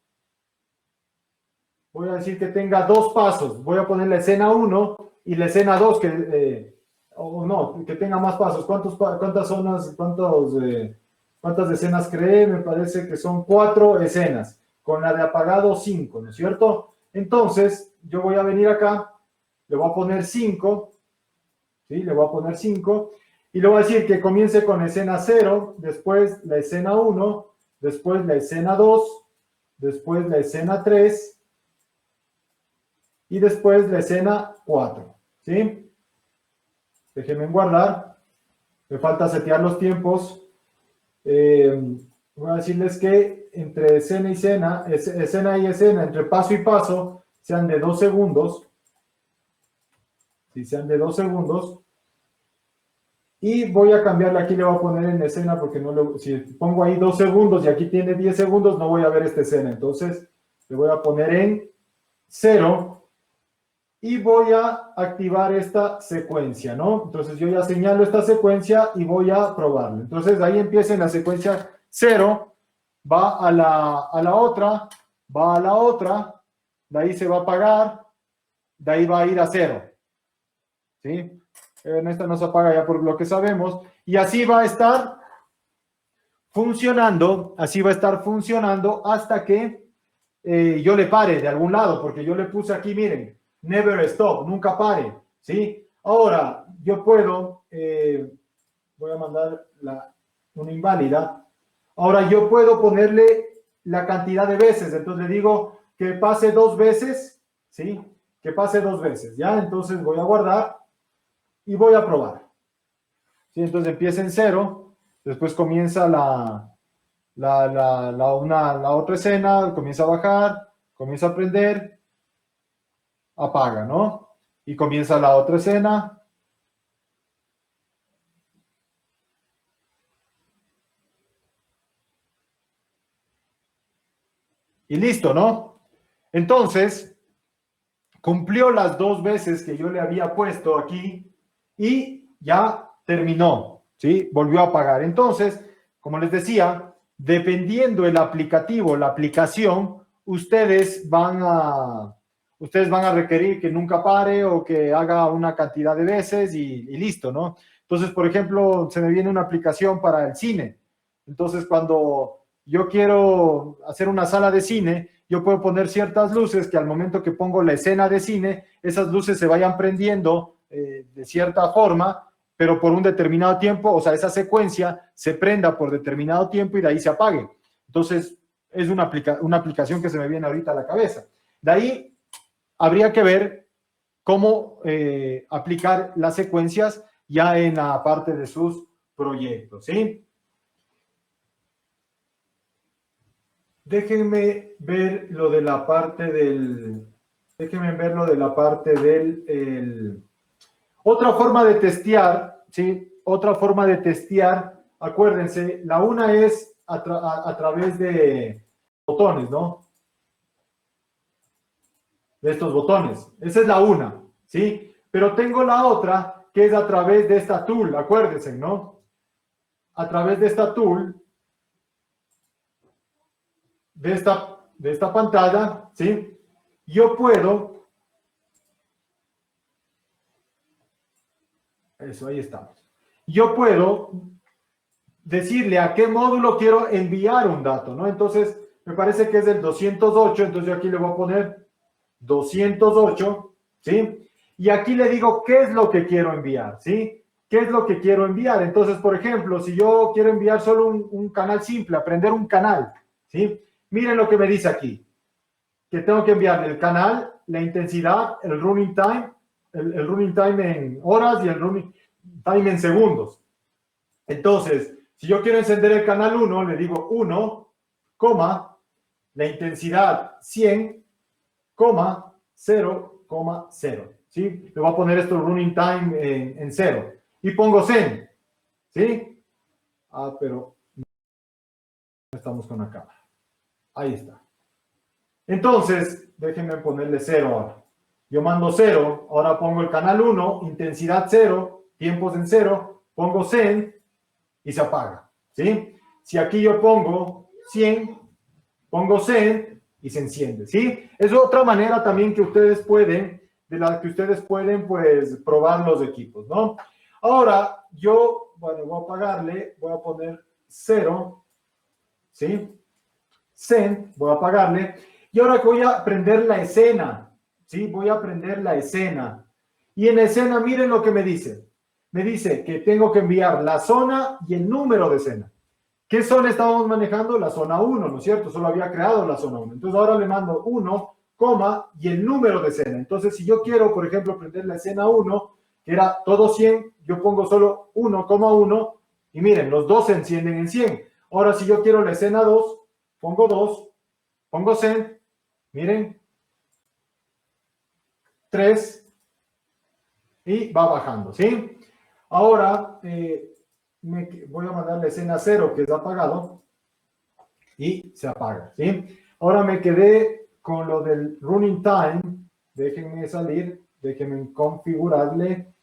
S1: Voy a decir que tenga dos pasos. Voy a poner la escena 1 y la escena 2, o no, que tenga más pasos. ¿Cuántas escenas creé? Me parece que son 4 escenas, con la de apagado 5, ¿no es cierto? Entonces, yo voy a venir acá, le voy a poner 5, ¿sí? Le voy a poner 5 y le voy a decir que comience con escena 0, después la escena 1, después la escena 2, después la escena 3 y después la escena 4, ¿sí? Déjenme guardar, me falta setear los tiempos. Voy a decirles que entre escena y escena, entre paso y paso, sean de 2 segundos, si sean de 2 segundos. Y voy a cambiarle, aquí le voy a poner en escena porque si pongo ahí 2 segundos y aquí tiene 10 segundos, no voy a ver esta escena. Entonces, le voy a poner en 0 y voy a activar esta secuencia, ¿no? Entonces, yo ya señalo esta secuencia y voy a probarlo. Entonces, ahí empieza en la secuencia 0, va a la otra, va a la otra, de ahí se va a apagar, de ahí va a ir a 0, ¿sí? En esta no se apaga ya por lo que sabemos, y así va a estar funcionando, hasta que yo le pare de algún lado, porque yo le puse aquí, miren, never stop, nunca pare, ¿sí? Ahora, yo puedo, voy a mandar una inválida, ahora yo puedo ponerle la cantidad de veces, entonces le digo que pase 2 veces, ¿sí? Que pase 2 veces, ¿ya? Entonces voy a guardar y voy a probar. ¿Sí? Entonces empieza en 0, después comienza la otra escena, comienza a bajar, comienza a prender, apaga, ¿no? Y comienza la otra escena. Y listo, ¿no? Entonces, cumplió las 2 veces que yo le había puesto aquí y ya terminó, ¿sí? Volvió a apagar. Entonces, como les decía, dependiendo el aplicativo, la aplicación, ustedes van a requerir que nunca pare o que haga una cantidad de veces y listo, ¿no? Entonces, por ejemplo, se me viene una aplicación para el cine. Entonces, cuando yo quiero hacer una sala de cine, yo puedo poner ciertas luces que al momento que pongo la escena de cine, esas luces se vayan prendiendo de cierta forma, pero por un determinado tiempo, o sea, esa secuencia se prenda por determinado tiempo y de ahí se apague. Entonces, es una aplicación que se me viene ahorita a la cabeza. De ahí habría que ver cómo aplicar las secuencias ya en la parte de sus proyectos, ¿sí? Déjenme ver lo de la parte del... Déjenme ver lo de la parte del... Otra forma de testear, ¿sí? Otra forma de testear, acuérdense, la una es a través de botones, ¿no? De estos botones. Esa es la una, ¿sí? Pero tengo la otra que es a través de esta tool, acuérdense, ¿no? A través de esta tool, de esta pantalla, ¿sí? Yo puedo... Eso, ahí estamos. Yo puedo decirle a qué módulo quiero enviar un dato, ¿no? Entonces, me parece que es el 208, entonces yo aquí le voy a poner 208, ¿sí? Y aquí le digo qué es lo que quiero enviar, ¿sí? ¿Qué es lo que quiero enviar? Entonces, por ejemplo, si yo quiero enviar solo un canal simple, aprender un canal, ¿sí? Miren lo que me dice aquí, que tengo que enviarle el canal, la intensidad, el running time, el running time en horas y el running time en segundos. Entonces, si yo quiero encender el canal 1, le digo 1, la intensidad 100, 0,0. ¿Sí? Le voy a poner esto running time en 0. Y pongo send. ¿Sí? Ah, pero no estamos con la cámara. Ahí está. Entonces, déjenme ponerle 0 ahora. Yo mando 0, ahora pongo el canal 1, intensidad 0, tiempos en 0, pongo send y se apaga, ¿sí? Si aquí yo pongo 100, pongo send y se enciende, ¿sí? Es otra manera también que ustedes pueden, de la que ustedes pueden, pues, probar los equipos, ¿no? Ahora, yo, bueno, voy a apagarle, voy a poner 0, ¿sí? Send, voy a apagarle, y ahora voy a prender la escena, ¿sí? Voy a prender la escena. Y en la escena, miren lo que me dice. Me dice que tengo que enviar la zona y el número de escena. ¿Qué zona estábamos manejando? La zona 1, ¿no es cierto? Solo había creado la zona 1. Entonces ahora le mando 1, y el número de escena. Entonces si yo quiero, por ejemplo, prender la escena 1, que era todo 100, yo pongo solo 1,1 y miren, los dos se encienden en 100. Ahora si yo quiero la escena 2, pongo 2, pongo send, miren, 3 y va bajando, ¿sí? Ahora voy a mandar la escena 0 que está apagado y se apaga, ¿sí? Ahora me quedé con lo del running time. Déjenme salir, déjenme configurarle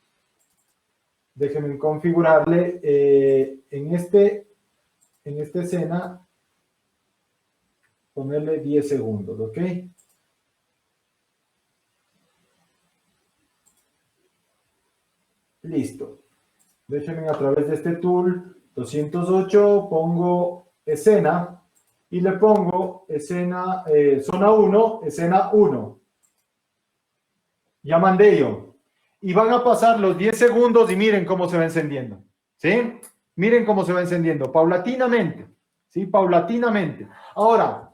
S1: en esta escena ponerle 10 segundos, ¿ok? Listo. Déjenme a través de este tool 208, pongo escena y le pongo escena, zona 1, escena 1. Ya mandé yo. Y van a pasar los 10 segundos y miren cómo se va encendiendo. ¿Sí? Miren cómo se va encendiendo, paulatinamente. ¿Sí? Paulatinamente. Ahora,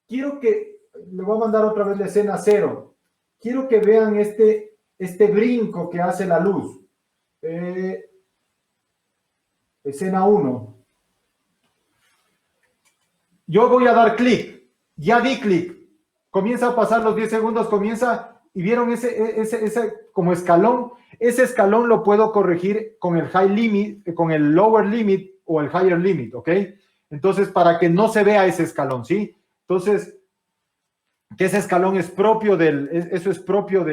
S1: quiero que, le voy a mandar otra vez la escena 0. Quiero que vean este brinco que hace la luz. Escena 1. Yo voy a dar clic. Ya di clic. Comienza a pasar los 10 segundos, comienza, y vieron ese como escalón. Ese escalón lo puedo corregir con el high limit, con el lower limit o el higher limit, ¿ok? Entonces, para que no se vea ese escalón, ¿sí? Entonces, que ese escalón es propio eso es propio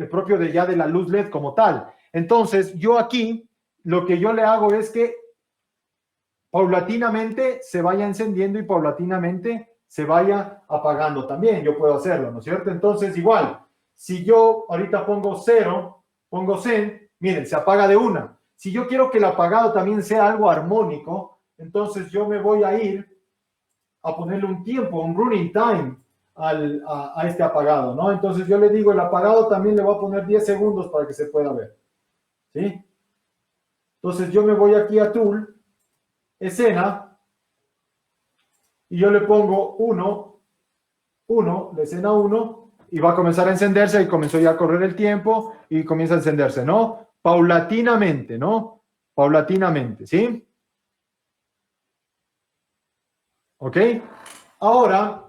S1: propio de ya de la luz LED como tal. Entonces, yo aquí, lo que yo le hago es que paulatinamente se vaya encendiendo y paulatinamente se vaya apagando también. Yo puedo hacerlo, ¿no es cierto? Entonces, igual, si yo ahorita pongo 0, pongo zen, miren, se apaga de una. Si yo quiero que el apagado también sea algo armónico, entonces yo me voy a ir a ponerle un tiempo, un running time a este apagado, ¿no? Entonces yo le digo, el apagado también le voy a poner 10 segundos para que se pueda ver, ¿sí? Entonces yo me voy aquí a Tool, escena, y yo le pongo 1, la escena 1, y va a comenzar a encenderse, y comenzó ya a correr el tiempo, y comienza a encenderse, ¿no? Paulatinamente, ¿no? Paulatinamente, ¿sí? ¿Ok? Ahora,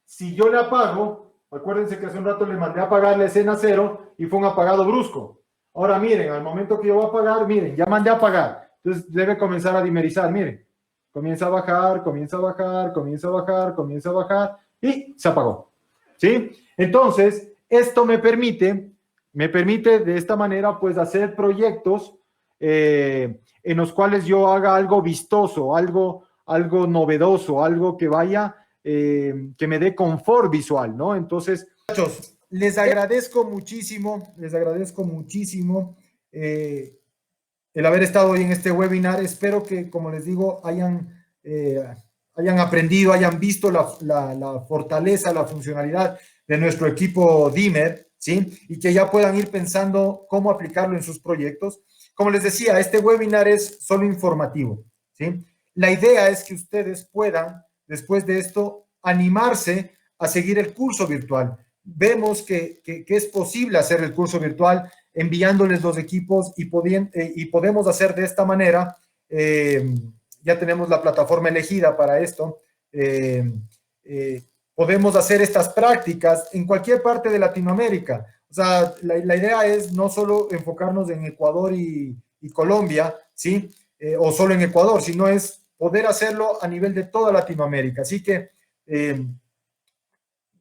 S1: si yo le apago, acuérdense que hace un rato le mandé a apagar la escena 0 y fue un apagado brusco. Ahora miren, al momento que yo voy a apagar, miren, ya mandé a apagar. Entonces debe comenzar a dimerizar, miren. Comienza a bajar, comienza a bajar, comienza a bajar, comienza a bajar y se apagó. ¿Sí? Entonces, esto me permite de esta manera, pues, hacer proyectos en los cuales yo haga algo vistoso, algo novedoso, algo que vaya, que me dé confort visual, ¿no? Entonces, muchachos, les agradezco muchísimo el haber estado hoy en este webinar. Espero que, como les digo, hayan aprendido, hayan visto la fortaleza, la funcionalidad de nuestro equipo Dimmer, ¿sí? Y que ya puedan ir pensando cómo aplicarlo en sus proyectos. Como les decía, este webinar es solo informativo, ¿sí? La idea es que ustedes puedan, después de esto, animarse a seguir el curso virtual. Vemos que es posible hacer el curso virtual enviándoles los equipos y podemos hacer de esta manera. Ya tenemos la plataforma elegida para esto. Podemos hacer estas prácticas en cualquier parte de Latinoamérica. O sea, la idea es no solo enfocarnos en Ecuador y Colombia, ¿sí? O solo en Ecuador, sino es poder hacerlo a nivel de toda Latinoamérica. Así que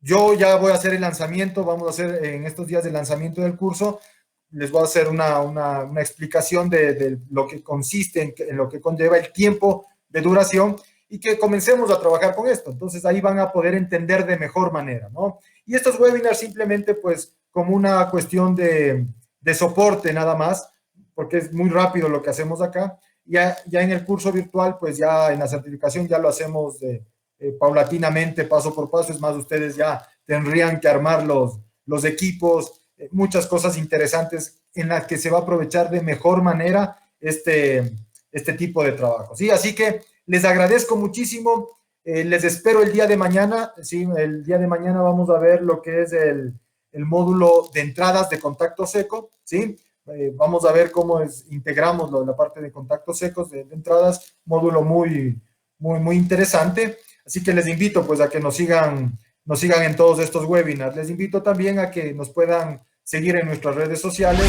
S1: yo ya voy a hacer el lanzamiento, vamos a hacer en estos días el lanzamiento del curso. Les voy a hacer una explicación de lo que consiste, en lo que conlleva el tiempo de duración y que comencemos a trabajar con esto. Entonces ahí van a poder entender de mejor manera, ¿no? Y estos webinars simplemente pues como una cuestión de soporte nada más, porque es muy rápido lo que hacemos acá. Ya en el curso virtual, pues ya en la certificación ya lo hacemos paulatinamente, paso por paso. Es más, ustedes ya tendrían que armar los equipos, muchas cosas interesantes en las que se va a aprovechar de mejor manera este tipo de trabajo, ¿sí? Así que les agradezco muchísimo, les espero el día de mañana, ¿sí? El día de mañana vamos a ver lo que es el módulo de entradas de contacto seco, ¿sí? Vamos a ver cómo integramos la parte de contactos secos, de entradas, módulo muy interesante. Así que les invito pues a que nos sigan en todos estos webinars. Les invito también a que nos puedan seguir en nuestras redes sociales.